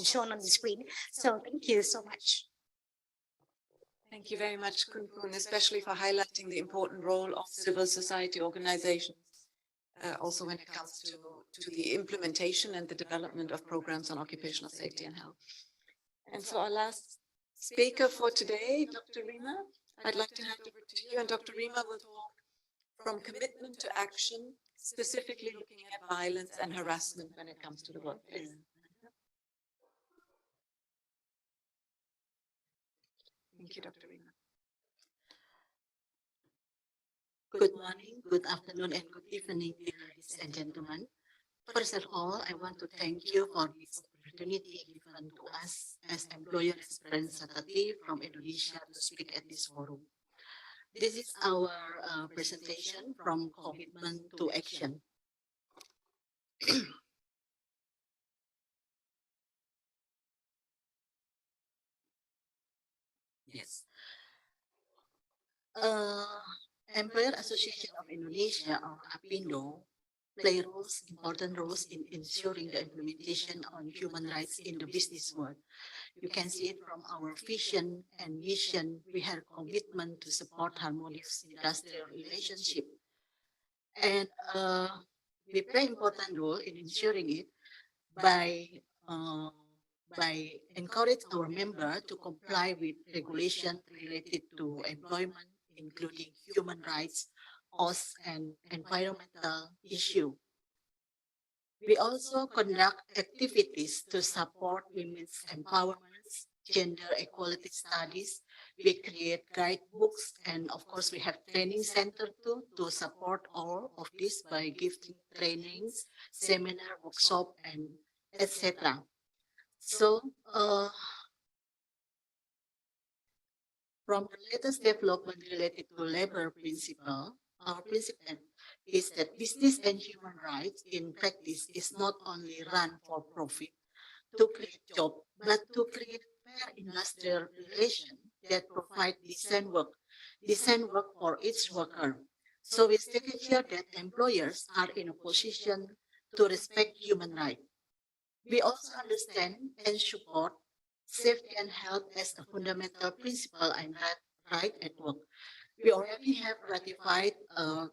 shown on the screen. So thank you so much. Thank you very much, Kun Kun, especially for highlighting the important role of civil society organizations, also when it comes to the implementation and the development of programs on occupational safety and health. And so our last speaker for today, Dr. Rima, I'd like to hand over to you, and Dr. Rima will talk from commitment to action, specifically looking at violence and harassment when it comes to the workplace. Thank you, Dr. Rima. Good morning, good afternoon, and good evening, ladies and gentlemen. First of all, I want to thank you for this opportunity given to us as employer representative from Indonesia to speak at this forum. This is our presentation from commitment to action. Yes. Employer Association of Indonesia, or APindo, play important roles in ensuring the implementation on human rights in the business world. You can see it from our vision and mission. We have commitment to support harmonious industrial relationship, and we play important role in ensuring it by encourage our member to comply with regulation related to employment, including human rights, cost, and environmental issue. We also conduct activities to support women's empowerment, gender equality studies. We create guidebooks, and of course we have training center too to support all of this by giving trainings, seminar, workshop, and etc. So from the latest development related to labor principle, our principle is that business and human rights in practice is not only run for profit to create jobs, but to create fair industrial relations that provide decent work for each worker. So we stated here that employers are in a position to respect human rights. We also understand and support safety and health as a fundamental principle and right at work. We already have ratified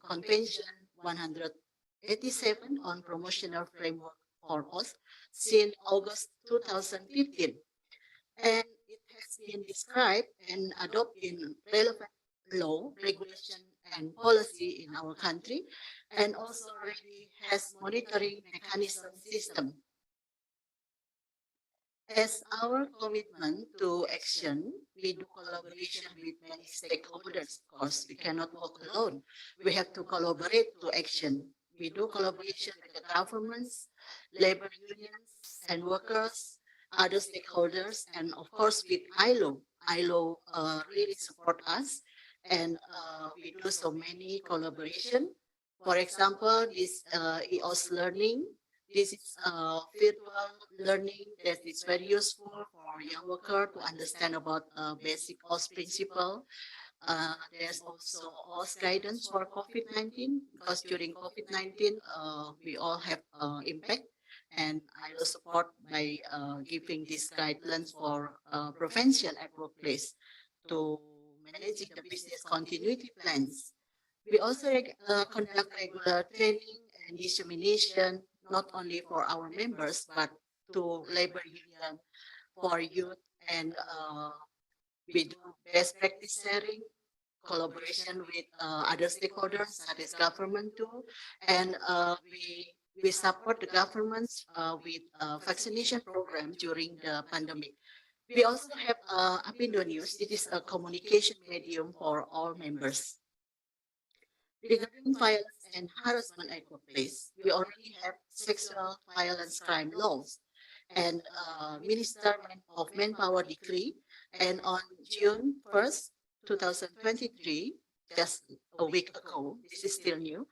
Convention 187 on promotional framework for us since August 2015. And it has been described and adopted in relevant law, regulation, and policy in our country, and also already has monitoring mechanism system. As our commitment to action, we do collaboration with many stakeholders. Of course, we cannot work alone. We have to collaborate to action. We do collaboration with the governments, labor unions, and workers, other stakeholders, and of course with ILO. ILO really support us, and we do so many collaboration. For example, this EOS learning. This is virtual learning that is very useful for young workers to understand about basic OS principle. There's also OS guidance for COVID-19, because during COVID-19, we all have impact, and I will support by giving these guidelines for prevention at workplace to managing the business continuity plans. We also conduct regular training and dissemination, not only for our members, but to labor union for youth, and we do best practice sharing, collaboration with other stakeholders such as government too, and we support the governments with vaccination program during the pandemic. We also have Apindo News. It is a communication medium for all members. Regarding violence and harassment at workplace, we already have sexual violence crime laws and Minister of Manpower decree. And on June 1st, 2023, just a week ago, this is still new,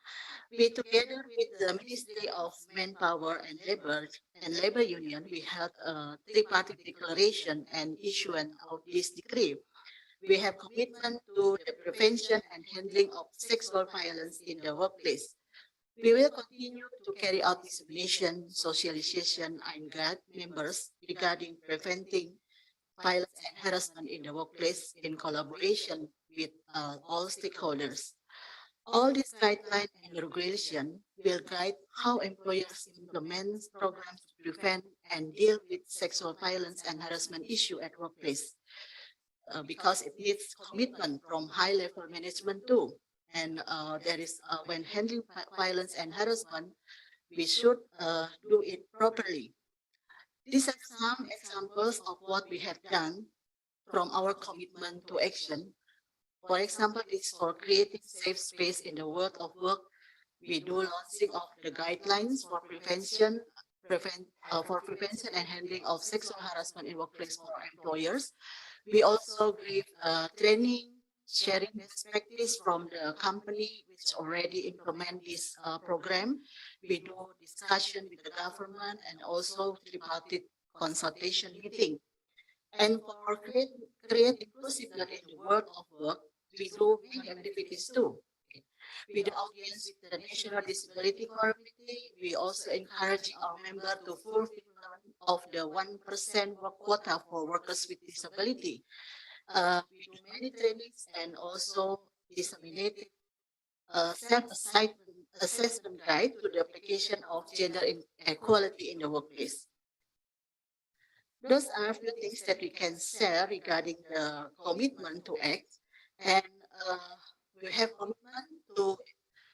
we together with the Ministry of Manpower and Labor Union, we held a three-party declaration and issuance of this decree. We have commitment to the prevention and handling of sexual violence in the workplace. We will continue to carry out dissemination, socialization, and guide members regarding preventing violence and harassment in the workplace in collaboration with all stakeholders. All these guidelines and regulation will guide how employers implement programs to prevent and deal with sexual violence and harassment issue at workplace. Because it needs commitment from high-level management too. And there is when handling violence and harassment, we should do it properly. These are some examples of what we have done from our commitment to action. For example, it's for creating safe space in the world of work. We do launching of the guidelines for prevention and handling of sexual harassment in workplace for employers. We also give training, sharing best practice from the company which already implement this program. We do discussion with the government and also tripartite consultation meeting. And for create inclusiveness in the world of work, we do many activities too. With the audience with the National Disability Committee, we also encourage our members to fulfill of the 1% work quota for workers with disability. We do many trainings and also disseminated self-assessment guide to the application of gender equality in the workplace. Those are a few things that we can share regarding the commitment to act, and we have commitment to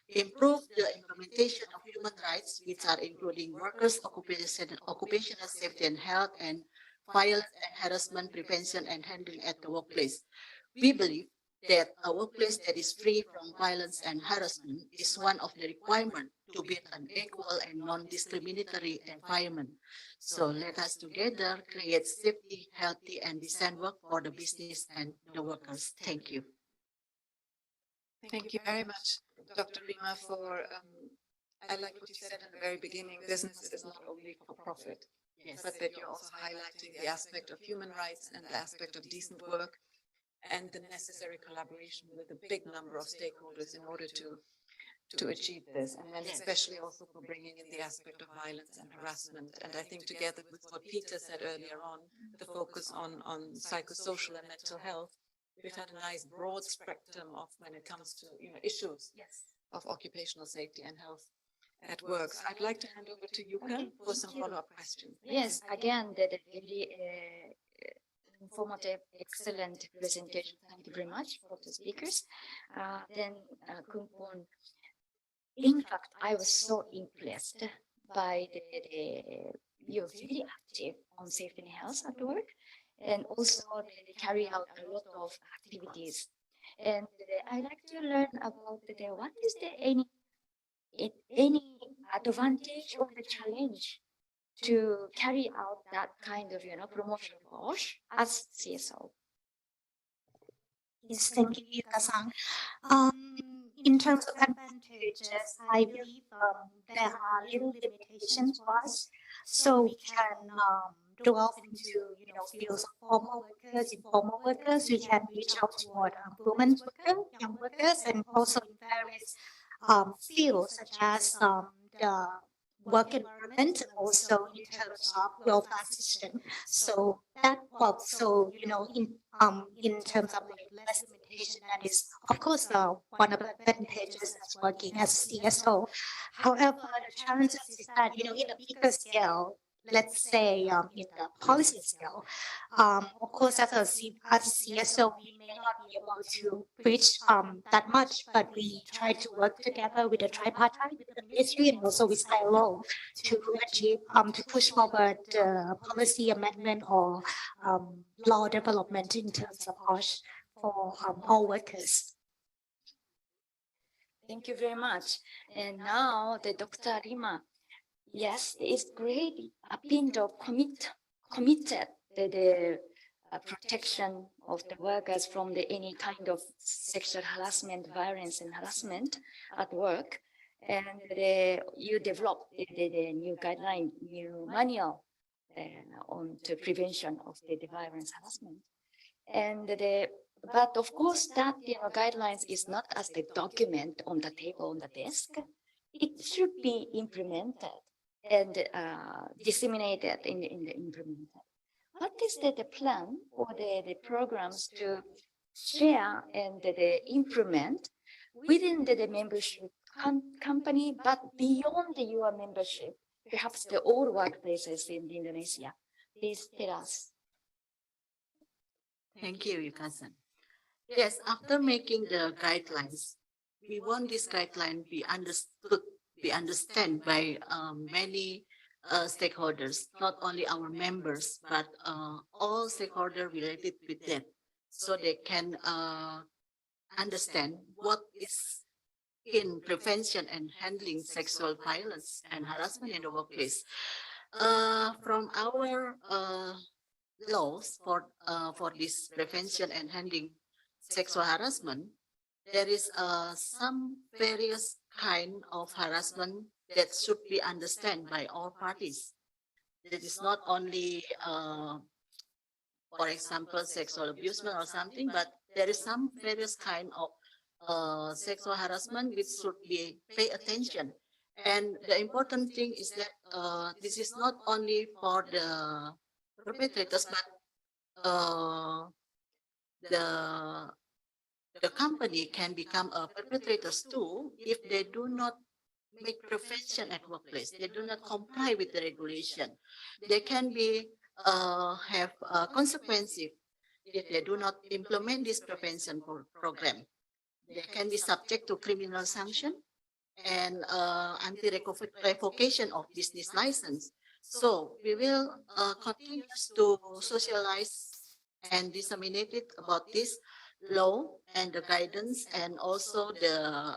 improve the implementation of human rights, which are including workers' occupational safety and health, and violence and harassment prevention and handling at the workplace. We believe that a workplace that is free from violence and harassment is one of the requirements to build an equal and non-discriminatory environment. So let us together create safety, healthy, and decent work for the business and the workers. Thank you. Thank you very much, Dr. Rima, for, I like what you said in the very beginning, business is not only for profit, but that you're also highlighting the aspect of human rights and the aspect of decent work and the necessary collaboration with a big number of stakeholders in order to achieve this. And then especially also for bringing in the aspect of violence and harassment. And I think together with what Peter said earlier on, the focus on psychosocial and mental health, we've had a nice broad spectrum of when it comes to issues of occupational safety and health at work. So I'd like to hand over to Yuka for some follow-up questions. Yes, again, the very informative, excellent presentation. Thank you very much for the speakers. Then, Kumpon, in fact, I was so impressed by you're very active on safety and health at work, and also they carry out a lot of activities. And I'd like to learn about what is any advantage or the challenge to carry out that kind of promotion push as CSO. Yes, thank you, Yuka-san. In terms of advantages, I believe there are little limitations for us, so we can delve into fields of formal workers, informal workers. We can reach out toward women workers, young workers, and also in various fields such as the work environment, and also in terms of welfare system. So that works. So in terms of less limitation, that is of course one of the advantages as working as CSO. However, the challenges is that in a bigger scale, let's say in the policy scale. Of course, as a CSO, we may not be able to preach that much, but we try to work together with the tripartite, with the ministry, and also with ILO to achieve to push forward policy amendment or law development in terms of cost for all workers. Thank you very much. And now the Dr. Rima. Yes, it's great. Apindo committed the protection of the workers from any kind of sexual harassment, violence, and harassment at work. And you developed the new guideline, new manual on the prevention of the violence harassment. And but of course that guidelines is not as the document on the table on the desk. It should be implemented and disseminated in the implemented. What is the plan or the programs to share and implement within the membership company, but beyond your membership, perhaps the all workplaces in Indonesia? Please tell us. Thank you, Yuka-san. Yes, after making the guidelines, we want this guideline be understood by many stakeholders, not only our members, but all stakeholders related with that, so they can understand what is in prevention and handling sexual violence and harassment in the workplace. From our laws for this prevention and handling sexual harassment, there is some various kind of harassment that should be understood by all parties. It is not only, for example, sexual abusement or something, but there is some various kind of sexual harassment which should be pay attention. And the important thing is that this is not only for the perpetrators, but the company can become a perpetrators too if they do not make prevention at workplace. They do not comply with the regulation. They can be have consequences if they do not implement this prevention program. They can be subject to criminal sanction and anti-revocation of business license. So we will continue to socialize and disseminate it about this law and the guidance and also the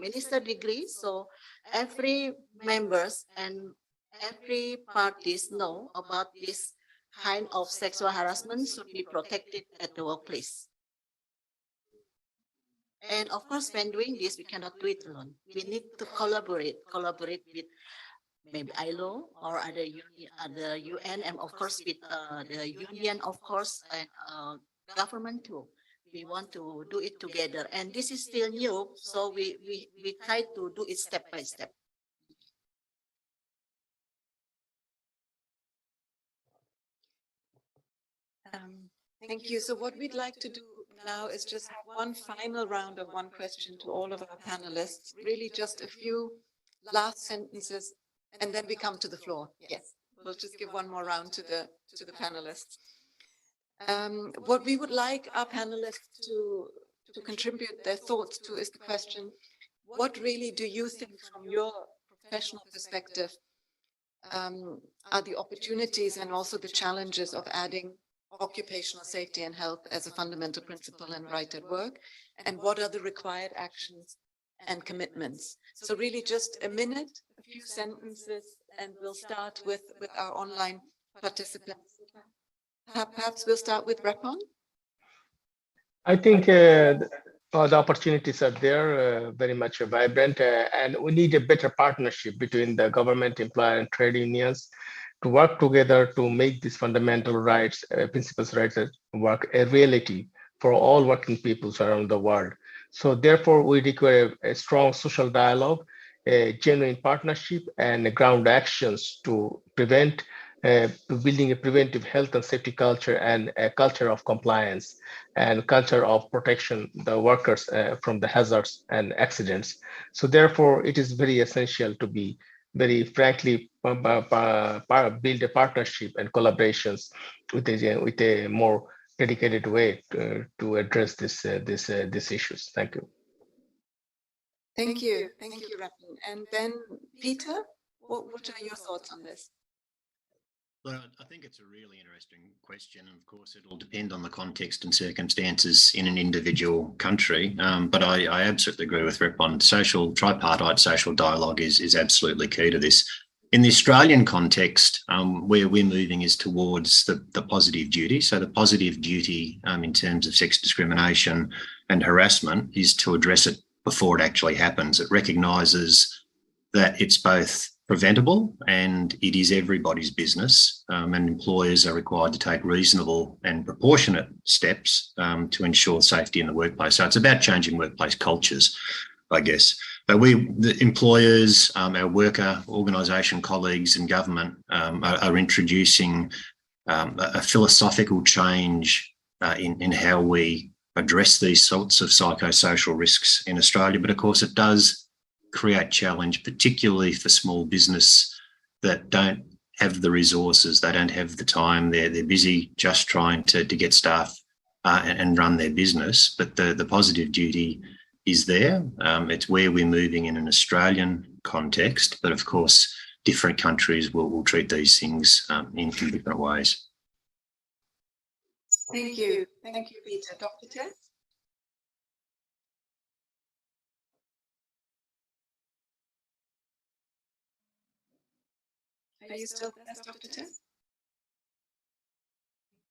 minister degree. So every members and every parties know about this kind of sexual harassment should be protected at the workplace. And of course, when doing this, we cannot do it alone. We need to collaborate with maybe ILO or other UN, and of course with the union, of course, and government too. We want to do it together, and this is still new, so we try to do it step by step. Thank you. So what we'd like to do now is just have one final round of one question to all of our panelists, really just a few last sentences, and then we come to the floor. Yes, we'll just give one more round to the panelists. What we would like our panelists to contribute their thoughts to is the question, what really do you think from your professional perspective are the opportunities and also the challenges of adding occupational safety and health as a fundamental principle and right at work? And what are the required actions and commitments? So really just a minute, a few sentences, and we'll start with our online participants. Perhaps we'll start with Repon. I think the opportunities are there, very much vibrant, and we need a better partnership between the government, employer, and trade unions to work together to make these fundamental rights, principles rights at work a reality for all working peoples around the world. So therefore, we require a strong social dialogue, a genuine partnership, and ground actions to prevent building a preventive health and safety culture and a culture of compliance and culture of protection the workers from the hazards and accidents. So therefore, it is very essential to be very frankly build a partnership and collaborations with a more dedicated way to address these issues. Thank you. Thank you, Rapin. And then Peter, what are your thoughts on this? Well, I think it's a really interesting question. Of course, it'll depend on the context and circumstances in an individual country. But I absolutely agree with Repon. Tripartite social dialogue is absolutely key to this. In the Australian context, where we're moving is towards the positive duty. So the positive duty in terms of sex discrimination and harassment is to address it before it actually happens. It recognises that it's both preventable and it is everybody's business, and employers are required to take reasonable and proportionate steps to ensure safety in the workplace. So it's about changing workplace cultures, I guess. But the employers, our worker organisation colleagues and government are introducing a philosophical change in how we address these sorts of psychosocial risks in Australia. But of course, it does create challenge, particularly for small business that don't have the resources, they don't have the time, they're busy just trying to get staff and run their business. But the positive duty is there. It's where we're moving in an Australian context, but of course, different countries will treat these things in different ways. Thank you, Peter. Dr. Tess? Are you still there, Dr. Tess?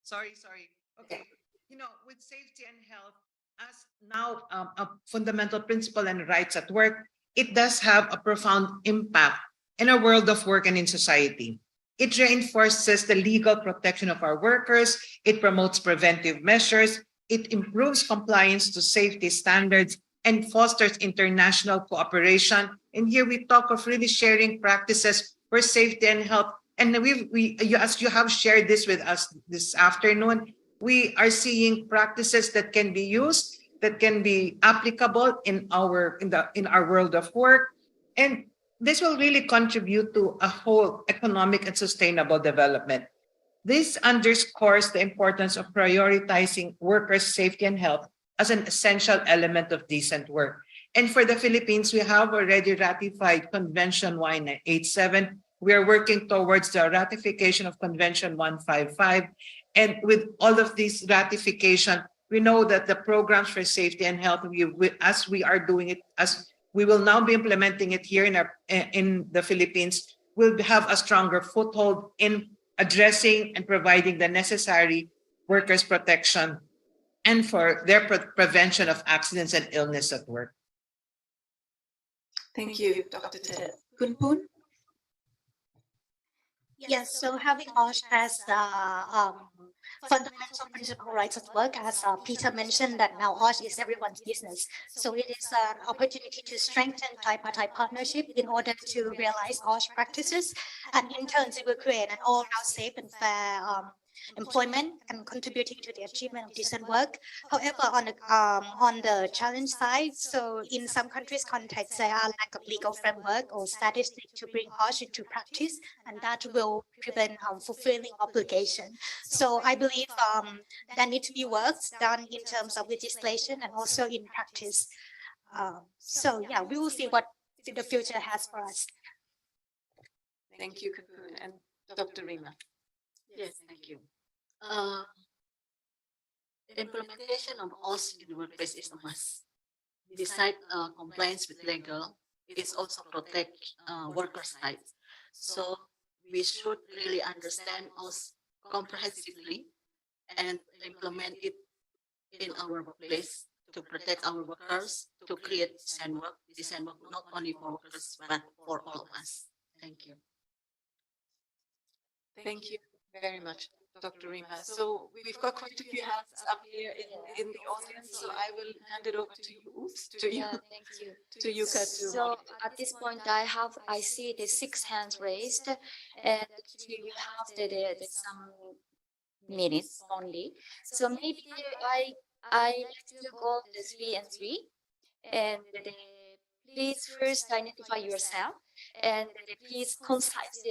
Sorry. Okay. With safety and health as now a fundamental principle and rights at work, it does have a profound impact in our world of work and in society. It reinforces the legal protection of our workers. It promotes preventive measures. It improves compliance to safety standards and fosters international cooperation. And here we talk of really sharing practices for safety and health. And as you have shared this with us this afternoon, we are seeing practices that can be used, that can be applicable in our world of work. And this will really contribute to a whole economic and sustainable development. This underscores the importance of prioritizing workers' safety and health as an essential element of decent work. And for the Philippines, we have already ratified Convention 187. We are working towards the ratification of Convention 155. And with all of these ratification, we know that the programs for safety and health, as we are doing it, as we will now be implementing it here in the Philippines, will have a stronger foothold in addressing and providing the necessary workers' protection and for their prevention of accidents and illness at work. Thank you, Dr. Ted. Kunpun? Yes, so having OSH as fundamental principle rights at work, as Peter mentioned, that now OSH is everyone's business. So it is an opportunity to strengthen tripartite partnership in order to realize OSH practices, and in turn it will create an all-round safe and fair employment and contributing to the achievement of decent work. However, on the challenge side, so in some countries' context, there are lack of legal framework or statistics to bring OSH into practice, and that will prevent fulfilling obligation. So I believe there need to be works done in terms of legislation and also in practice. So yeah, we will see what the future has for us. Thank you, Kunpun. And Dr. Rima. Yes, thank you. Implementation of OSH in the workplace is a must. Besides compliance with legal, it is also protect workers' rights. So we should really understand OSH comprehensively and implement it in our workplace to protect our workers, to create decent work not only for workers but for all of us. Thank you. Thank you very much, Dr. Rima. So we've got quite a few hands up here in the audience, so I will hand it over to you. Oops, to you. Yeah, thank you. To Yuka. So at this point, I see the 6 hands raised, and actually we have the some minutes only. So maybe I like to go the 3 and 3, and please first identify yourself and please concise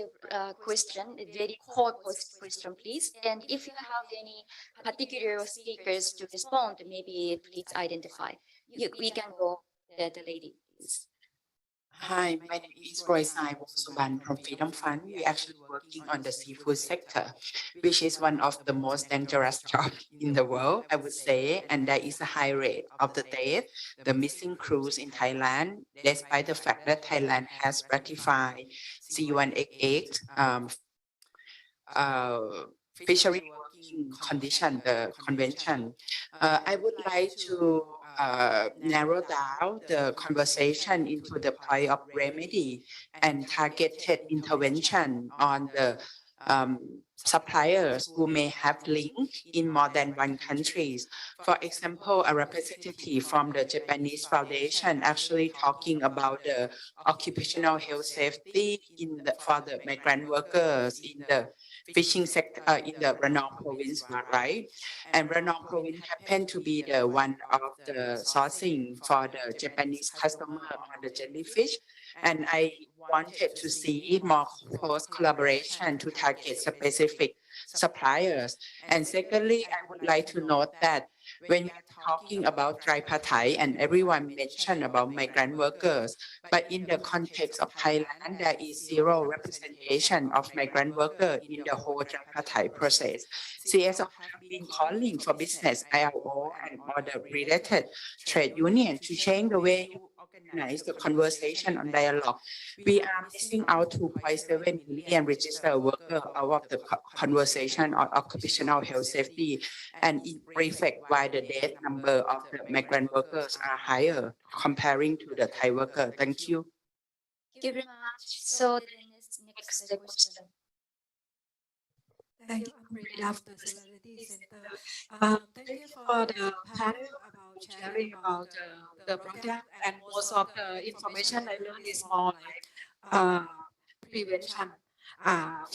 question, a very core question, please. And if you have any particular speakers to respond, maybe please identify. We can go the lady, please. Hi, my name is Roysai Wongsuban from Freedom Fund. We're actually working on the seafood sector, which is one of the most dangerous jobs in the world, I would say. And there is a high rate of the death, the missing crews in Thailand, despite the fact that Thailand has ratified C188 fishery working condition, the convention. I would like to narrow down the conversation into the point of remedy and targeted intervention on the suppliers who may have links in more than one country. For example, a representative from the Japanese Foundation actually talking about the occupational health safety for the migrant workers in the fishing sector in the Ranong province, right? And Ranong province happened to be the one of the sourcing for the Japanese customer on the jellyfish. And I wanted to see more close collaboration to target specific suppliers. And secondly, I would like to note that when we're talking about tripartite and everyone mentioned about migrant workers, but in the context of Thailand, there is zero representation of migrant workers in the whole tripartite process. CSO have been calling for business, ILO, and other related trade union to change the way you organize the conversation on dialogue. We are missing out 2.7 million registered workers out of the conversation on occupational health safety, and it reflects why the death number of the migrant workers are higher comparing to the Thai worker. Thank you. Thank you very much. So the next question. Thank you. I'm really love the Solidarity Center. Thank you for the panel about sharing about the program, and most of the information I learned is more like prevention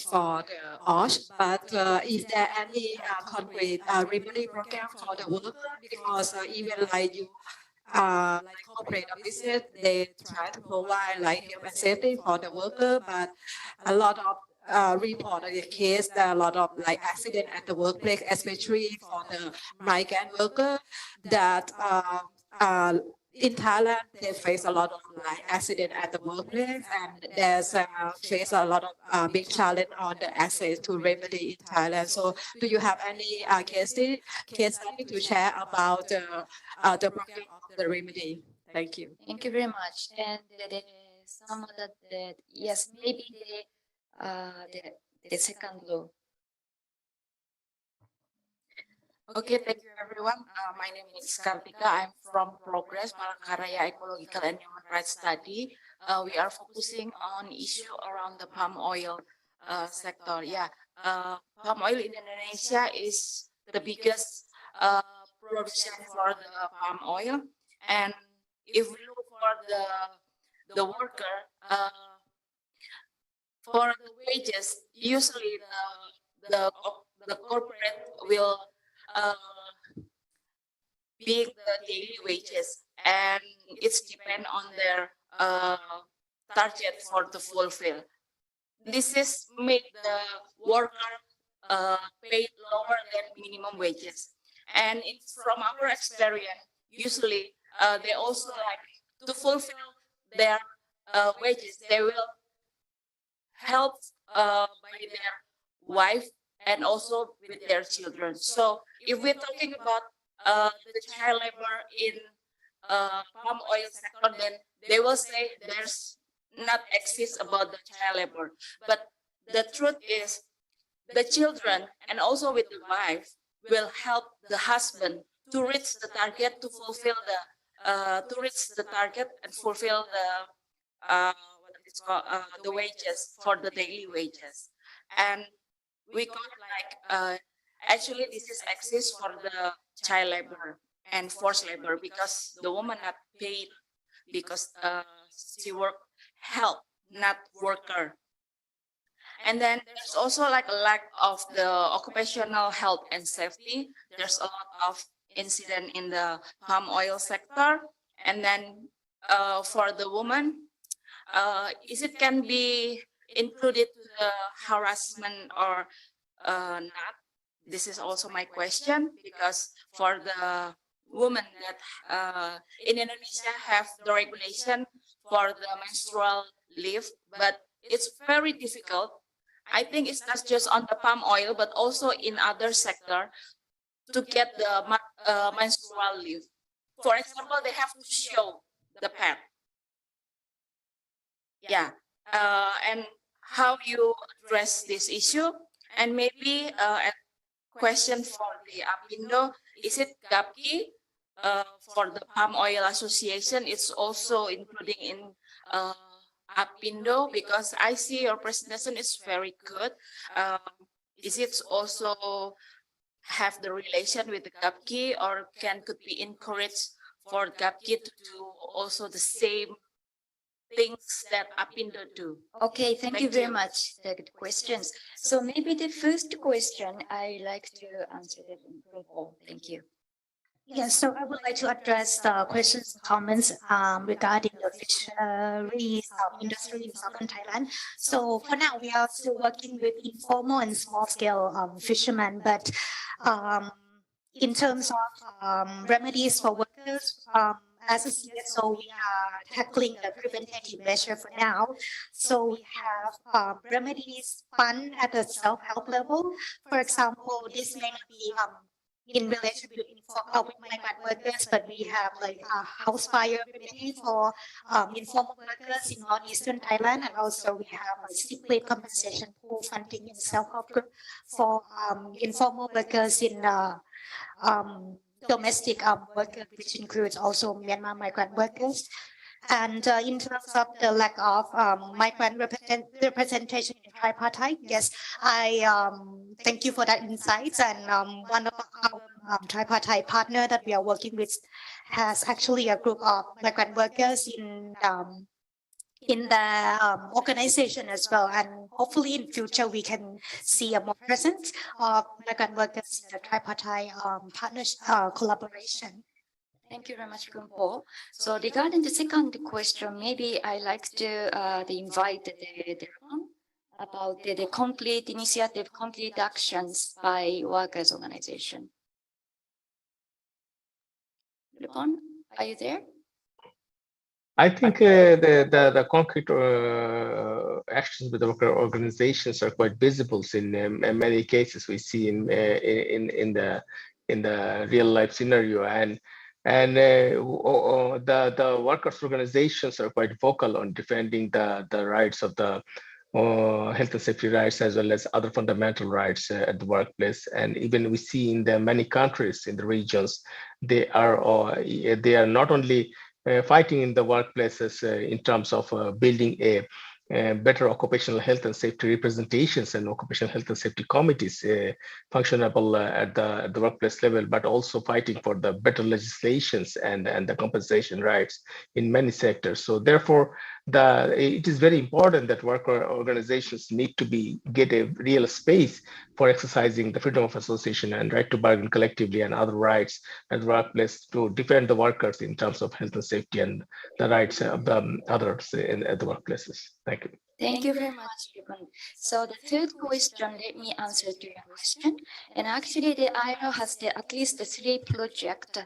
for the OSH. But is there any concrete remedy program for the worker? Because even like you, like corporate business, they try to provide like health and safety for the worker, but a lot of report of the case, there are a lot of like accident at the workplace, especially for the migrant worker that in Thailand, they face a lot of like accident at the workplace, and there's face a lot of big challenge on the access to remedy in Thailand. So do you have any case study to share about the program of the remedy? Thank you. Thank you very much. And some of the yes, maybe the second law. Okay, thank you everyone. My name is Kartika. I'm from Progress Palangkaraya Ecological and Human Rights Study. We are focusing on issue around the palm oil sector. Yeah, palm oil in Indonesia is the biggest producer for the palm oil. And if we look for the worker, for the wages, usually the corporate will be the daily wages, and it's depend on their target for to fulfill. This is make the worker paid lower than minimum wages, and it's from our experience. Usually, they also like to fulfill their wages. They will help by their wife and also with their children. So if we're talking about the child labor in palm oil sector, then they will say there's not exist about the child labor. But the truth is the children and also with the wife will help the husband to reach the target, to fulfill the target and fulfill the the wages for the daily wages. And we got like actually this is exist for the child labor and forced labor because the woman not paid because she work help, not worker. And then there's also like a lack of the occupational health and safety. There's a lot of incident in the palm oil sector, and then for the woman, is it can be included to the harassment or not? This is also my question, because for the women that in Indonesia have the regulation for the menstrual leave, but it's very difficult. I think it's not just on the palm oil, but also in other sector to get the menstrual leave. For example, they have to show the pad. Yeah, and how you address this issue, and maybe a question for the Apindo, is it GAPKI for the Palm Oil Association? It's also including in Apindo, because I see your presentation is very good. Is it also have the relation with the GAPKI, or could be encouraged for GAPKI to do also the same things that Apindo do? Okay, thank you very much for the questions. So maybe the first question I like to answer it in Paul. Thank you. Yes, so I would like to address the questions and comments regarding the fisheries industry in southern Thailand. So for now, we are still working with informal and small scale fishermen, but in terms of remedies for workers, as a CSO, we are tackling the preventative measure for now. So we have remedies fund at the self-help level. For example, this may not be in relation with migrant workers, but we have like a house fire remedy for informal workers in northeastern Thailand, and also we have a sick leave compensation pool funding in self-help group for informal workers in domestic workers, which includes also Myanmar migrant workers. And in terms of the lack of migrant representation in tripartite, yes, I thank you for that insights. And one of our tripartite partner that we are working with has actually a group of migrant workers in the organization as well. And hopefully in future we can see a more presence of migrant workers in the tripartite partnership collaboration. Thank you very much, Kumpo. So regarding the second question, maybe I like to invite the about the concrete initiative, concrete actions by workers' organization. Lupon, are you there? I think the concrete actions with the worker organizations are quite visible in many cases we see in the real life scenario, and the workers organizations are quite vocal on defending the rights of the health and safety rights, as well as other fundamental rights at the workplace. And even we see in the many countries in the regions, they are not only fighting in the workplaces in terms of building a better occupational health and safety representations and occupational health and safety committees functionable at the workplace level, but also fighting for the better legislations and the compensation rights in many sectors. So therefore, it is very important that worker organizations need to get a real space for exercising the freedom of association and right to bargain collectively and other rights at the workplace to defend the workers in terms of health and safety and the rights of the others at the workplaces. Thank you. Thank you very much, Ruben. So the third question, let me answer to your question. And actually, the ILO has at least 3 projects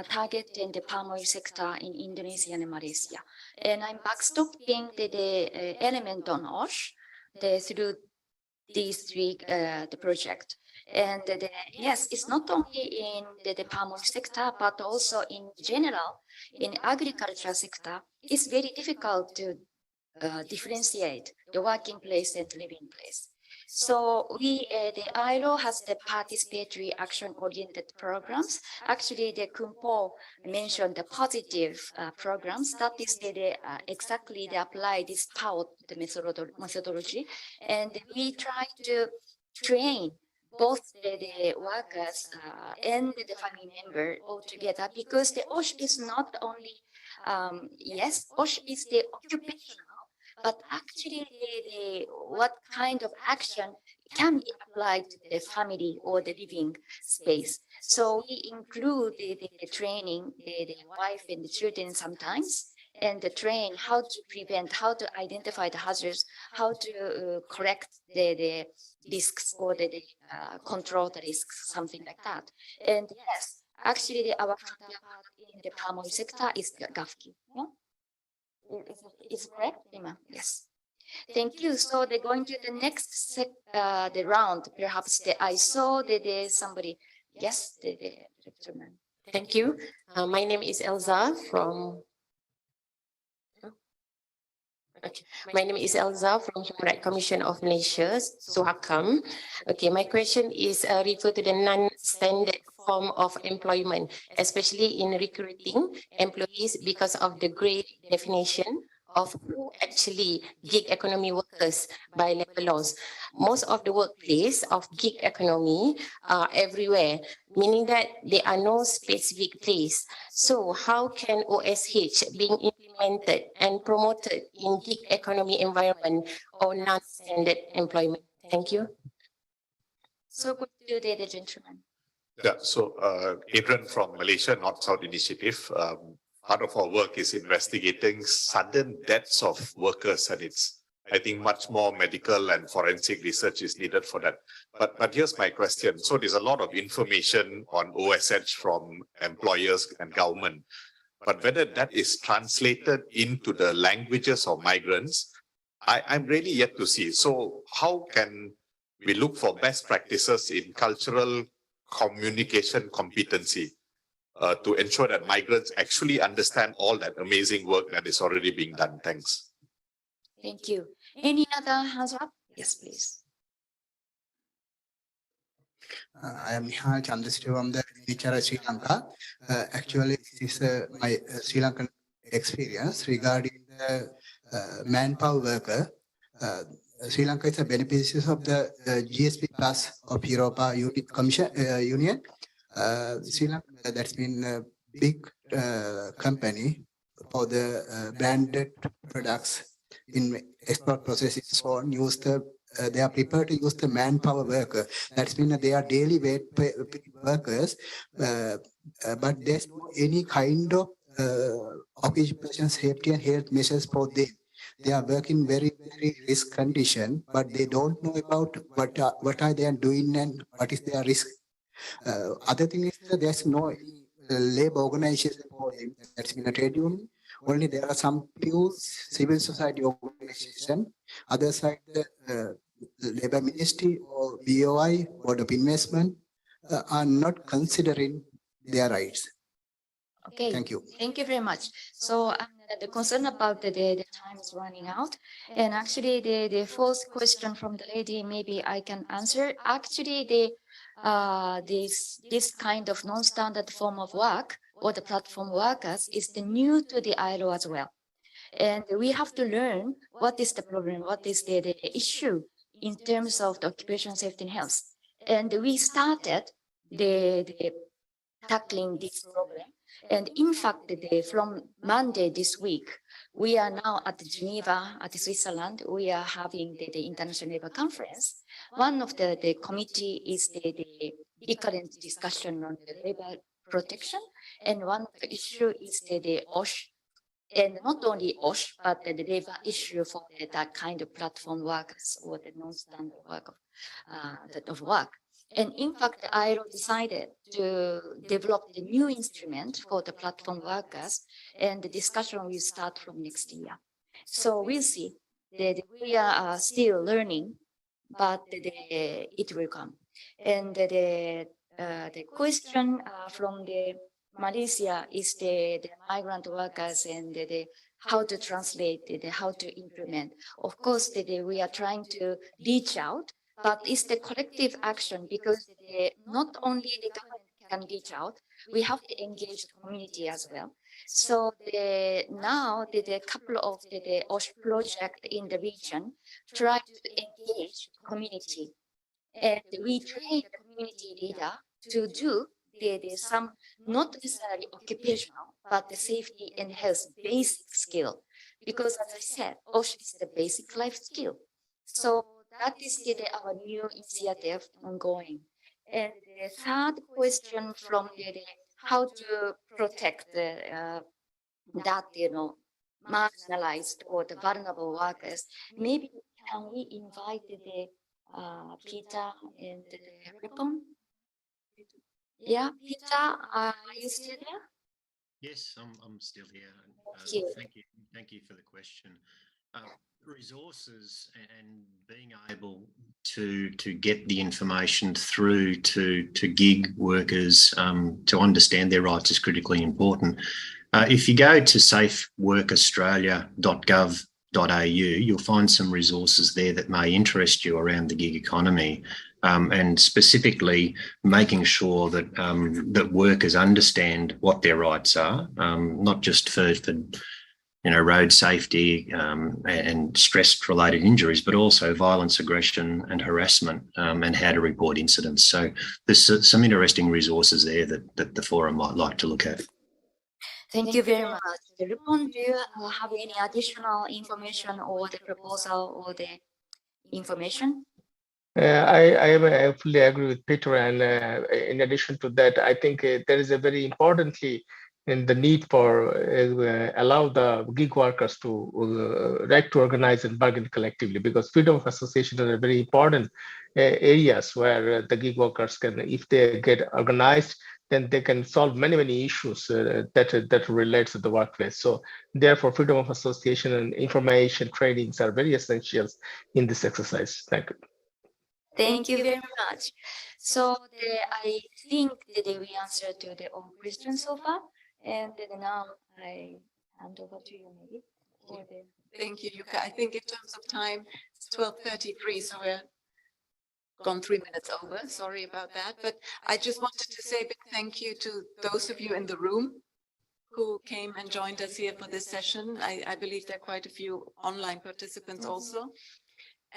targeting the palm oil sector in Indonesia and Malaysia. And I'm backstopping the element on OSH through these 3 the project. And yes, it's not only in the palm oil sector, but also in general, in agriculture sector, it's very difficult to differentiate the working place and living place. So the ILO has the participatory action-oriented programs. Actually, the Kumpo mentioned the positive programs. That is exactly they apply this PAOT the methodology, and we try to train both the workers and the family member all together, because the OSH is not only yes, OSH is the occupational, but actually what kind of action can be applied to the family or the living space. So we include the training, the wife and the children sometimes, and train how to prevent, how to identify the hazards, how to correct the risks or the control the risks, something like that. And yes, actually our counterpart in the palm oil sector is GAFCI. Yeah? Is correct, Rima? Yes. Thank you. So they're going to the next the round. Perhaps I saw that somebody. Yes, the director man. Thank you. My name is Elza from. Okay. My name is Elza from Human Rights Commission of Malaysia, Suhakam. Okay, my question is refer to the non-standard form of employment, especially in recruiting employees because of the great definition of who actually gig economy workers by labor laws. Most of the workplace of gig economy are everywhere, meaning that there are no specific place. So how can OSH being implemented and promoted in gig economy environment or non-standard employment? Thank you. So good to the gentleman. Yeah, so Adrian from Malaysia North-South Initiative. Part of our work is investigating sudden deaths of workers, and it's, I think, much more medical and forensic research is needed for that. But here's my question. So there's a lot of information on OSH from employers and government, but whether that is translated into the languages of migrants, I'm really yet to see. So how can we look for best practices in cultural communication competency to ensure that migrants actually understand all that amazing work that is already being done? Thanks. Thank you. Any other hands up? Yes, please. I am Nihal Chandrasri from the RBHR Sri Lanka. Actually, this is my Sri Lankan experience regarding the manpower worker. Sri Lanka is a beneficiary of the GSP Plus of Europa Union. Sri Lanka, that's been a big company for the branded products in export processes. So on, use the they are prepared to use the manpower worker. That's mean that they are daily wage workers, but there's no any kind of occupational safety and health measures for them. They are working very risk condition, but they don't know about what are they doing and what is their risk. Other thing is that there's no labor organization for them. That's been a trade union. Only there are some few civil society organization. Other side, the Labor Ministry or BOI, Board of Investment, are not considering their rights. Okay. Thank you. Thank you very much. So the concern about the time is running out. And actually the first question from the lady, maybe I can answer. Actually, this kind of non-standard form of work or the platform workers is the new to the ILO as well. And we have to learn what is the problem, what is the issue in terms of the occupational safety and health. And we started the tackling this problem. And in fact, from Monday this week, we are now at Geneva, at Switzerland. We are having the International Labour Conference. One of the committee is the recurrent discussion on the labor protection. And one of the issue is the OSH. And not only OSH, but the labor issue for that kind of platform workers or the non-standard work of work. And in fact, the ILO decided to develop the new instrument for the platform workers, and the discussion will start from next year. So we'll see. We are still learning, but it will come. And the question from the Malaysia is the migrant workers and how to translate, how to implement. Of course, we are trying to reach out, but it's the collective action because not only the government can reach out, we have to engage the community as well. So now the couple of the OSH project in the region try to engage the community, and we train the community leader to do some not necessarily occupational, but the safety and health basic skill. Because as I said, OSH is the basic life skill. So that is our new initiative ongoing. And the third question from how to protect that, marginalized or the vulnerable workers. Maybe can we invite the Peter and the Ripon? Yeah, Peter, are you still there? Yes, I'm still here. Thank you. Thank you for the question. Resources and being able to get the information through to gig workers to understand their rights is critically important. If you go to safeworkaustralia.gov.au, you'll find some resources there that may interest you around the gig economy, and specifically making sure that that workers understand what their rights are, not just for road safety and stress-related injuries, but also violence, aggression and harassment, and how to report incidents. So there's some interesting resources there that the forum might like to look at. Thank you very much. Ripon, do you have any additional information or the proposal or the information? I fully agree with Peter, and in addition to that, I think there is a very importantly in the need for allow the gig workers to right to organize and bargain collectively, because freedom of association are very important areas where the gig workers can, if they get organized, then they can solve many issues that relates to the workplace. So therefore, freedom of association and information trainings are very essential in this exercise. Thank you. Thank you very much. So I think that we answered to the all questions so far, and now I hand over to you, maybe. Thank you, Yuka. I think in terms of time, it's 12:33, so we're gone 3 minutes over. Sorry about that. But I just wanted to say a big thank you to those of you in the room who came and joined us here for this session. I believe there are quite a few online participants also.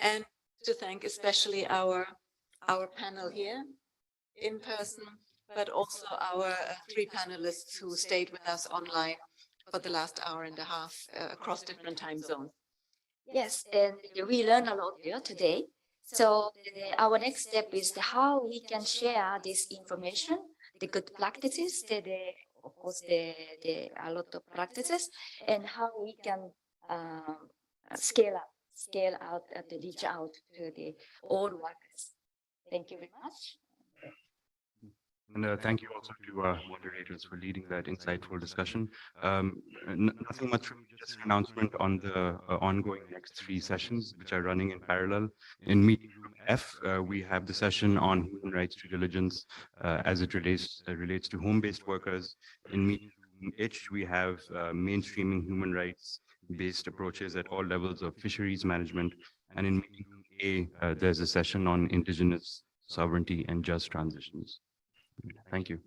And to thank especially our panel here in person, but also our 3 panelists who stayed with us online for the last hour and a half across different time zones. Yes, and we learned a lot here today. So our next step is how we can share this information, the good practices, of course, a lot of practices, and how we can scale out and reach out to all workers. Thank you very much. And thank you also to moderators for leading that insightful discussion. Nothing much from just an announcement on the ongoing next 3 sessions, which are running in parallel. In meeting room F, we have the session on human rights due diligence as it relates to home-based workers. In meeting room H, we have mainstreaming human rights-based approaches at all levels of fisheries management. And in meeting room A, there's a session on indigenous sovereignty and just transitions. Thank you.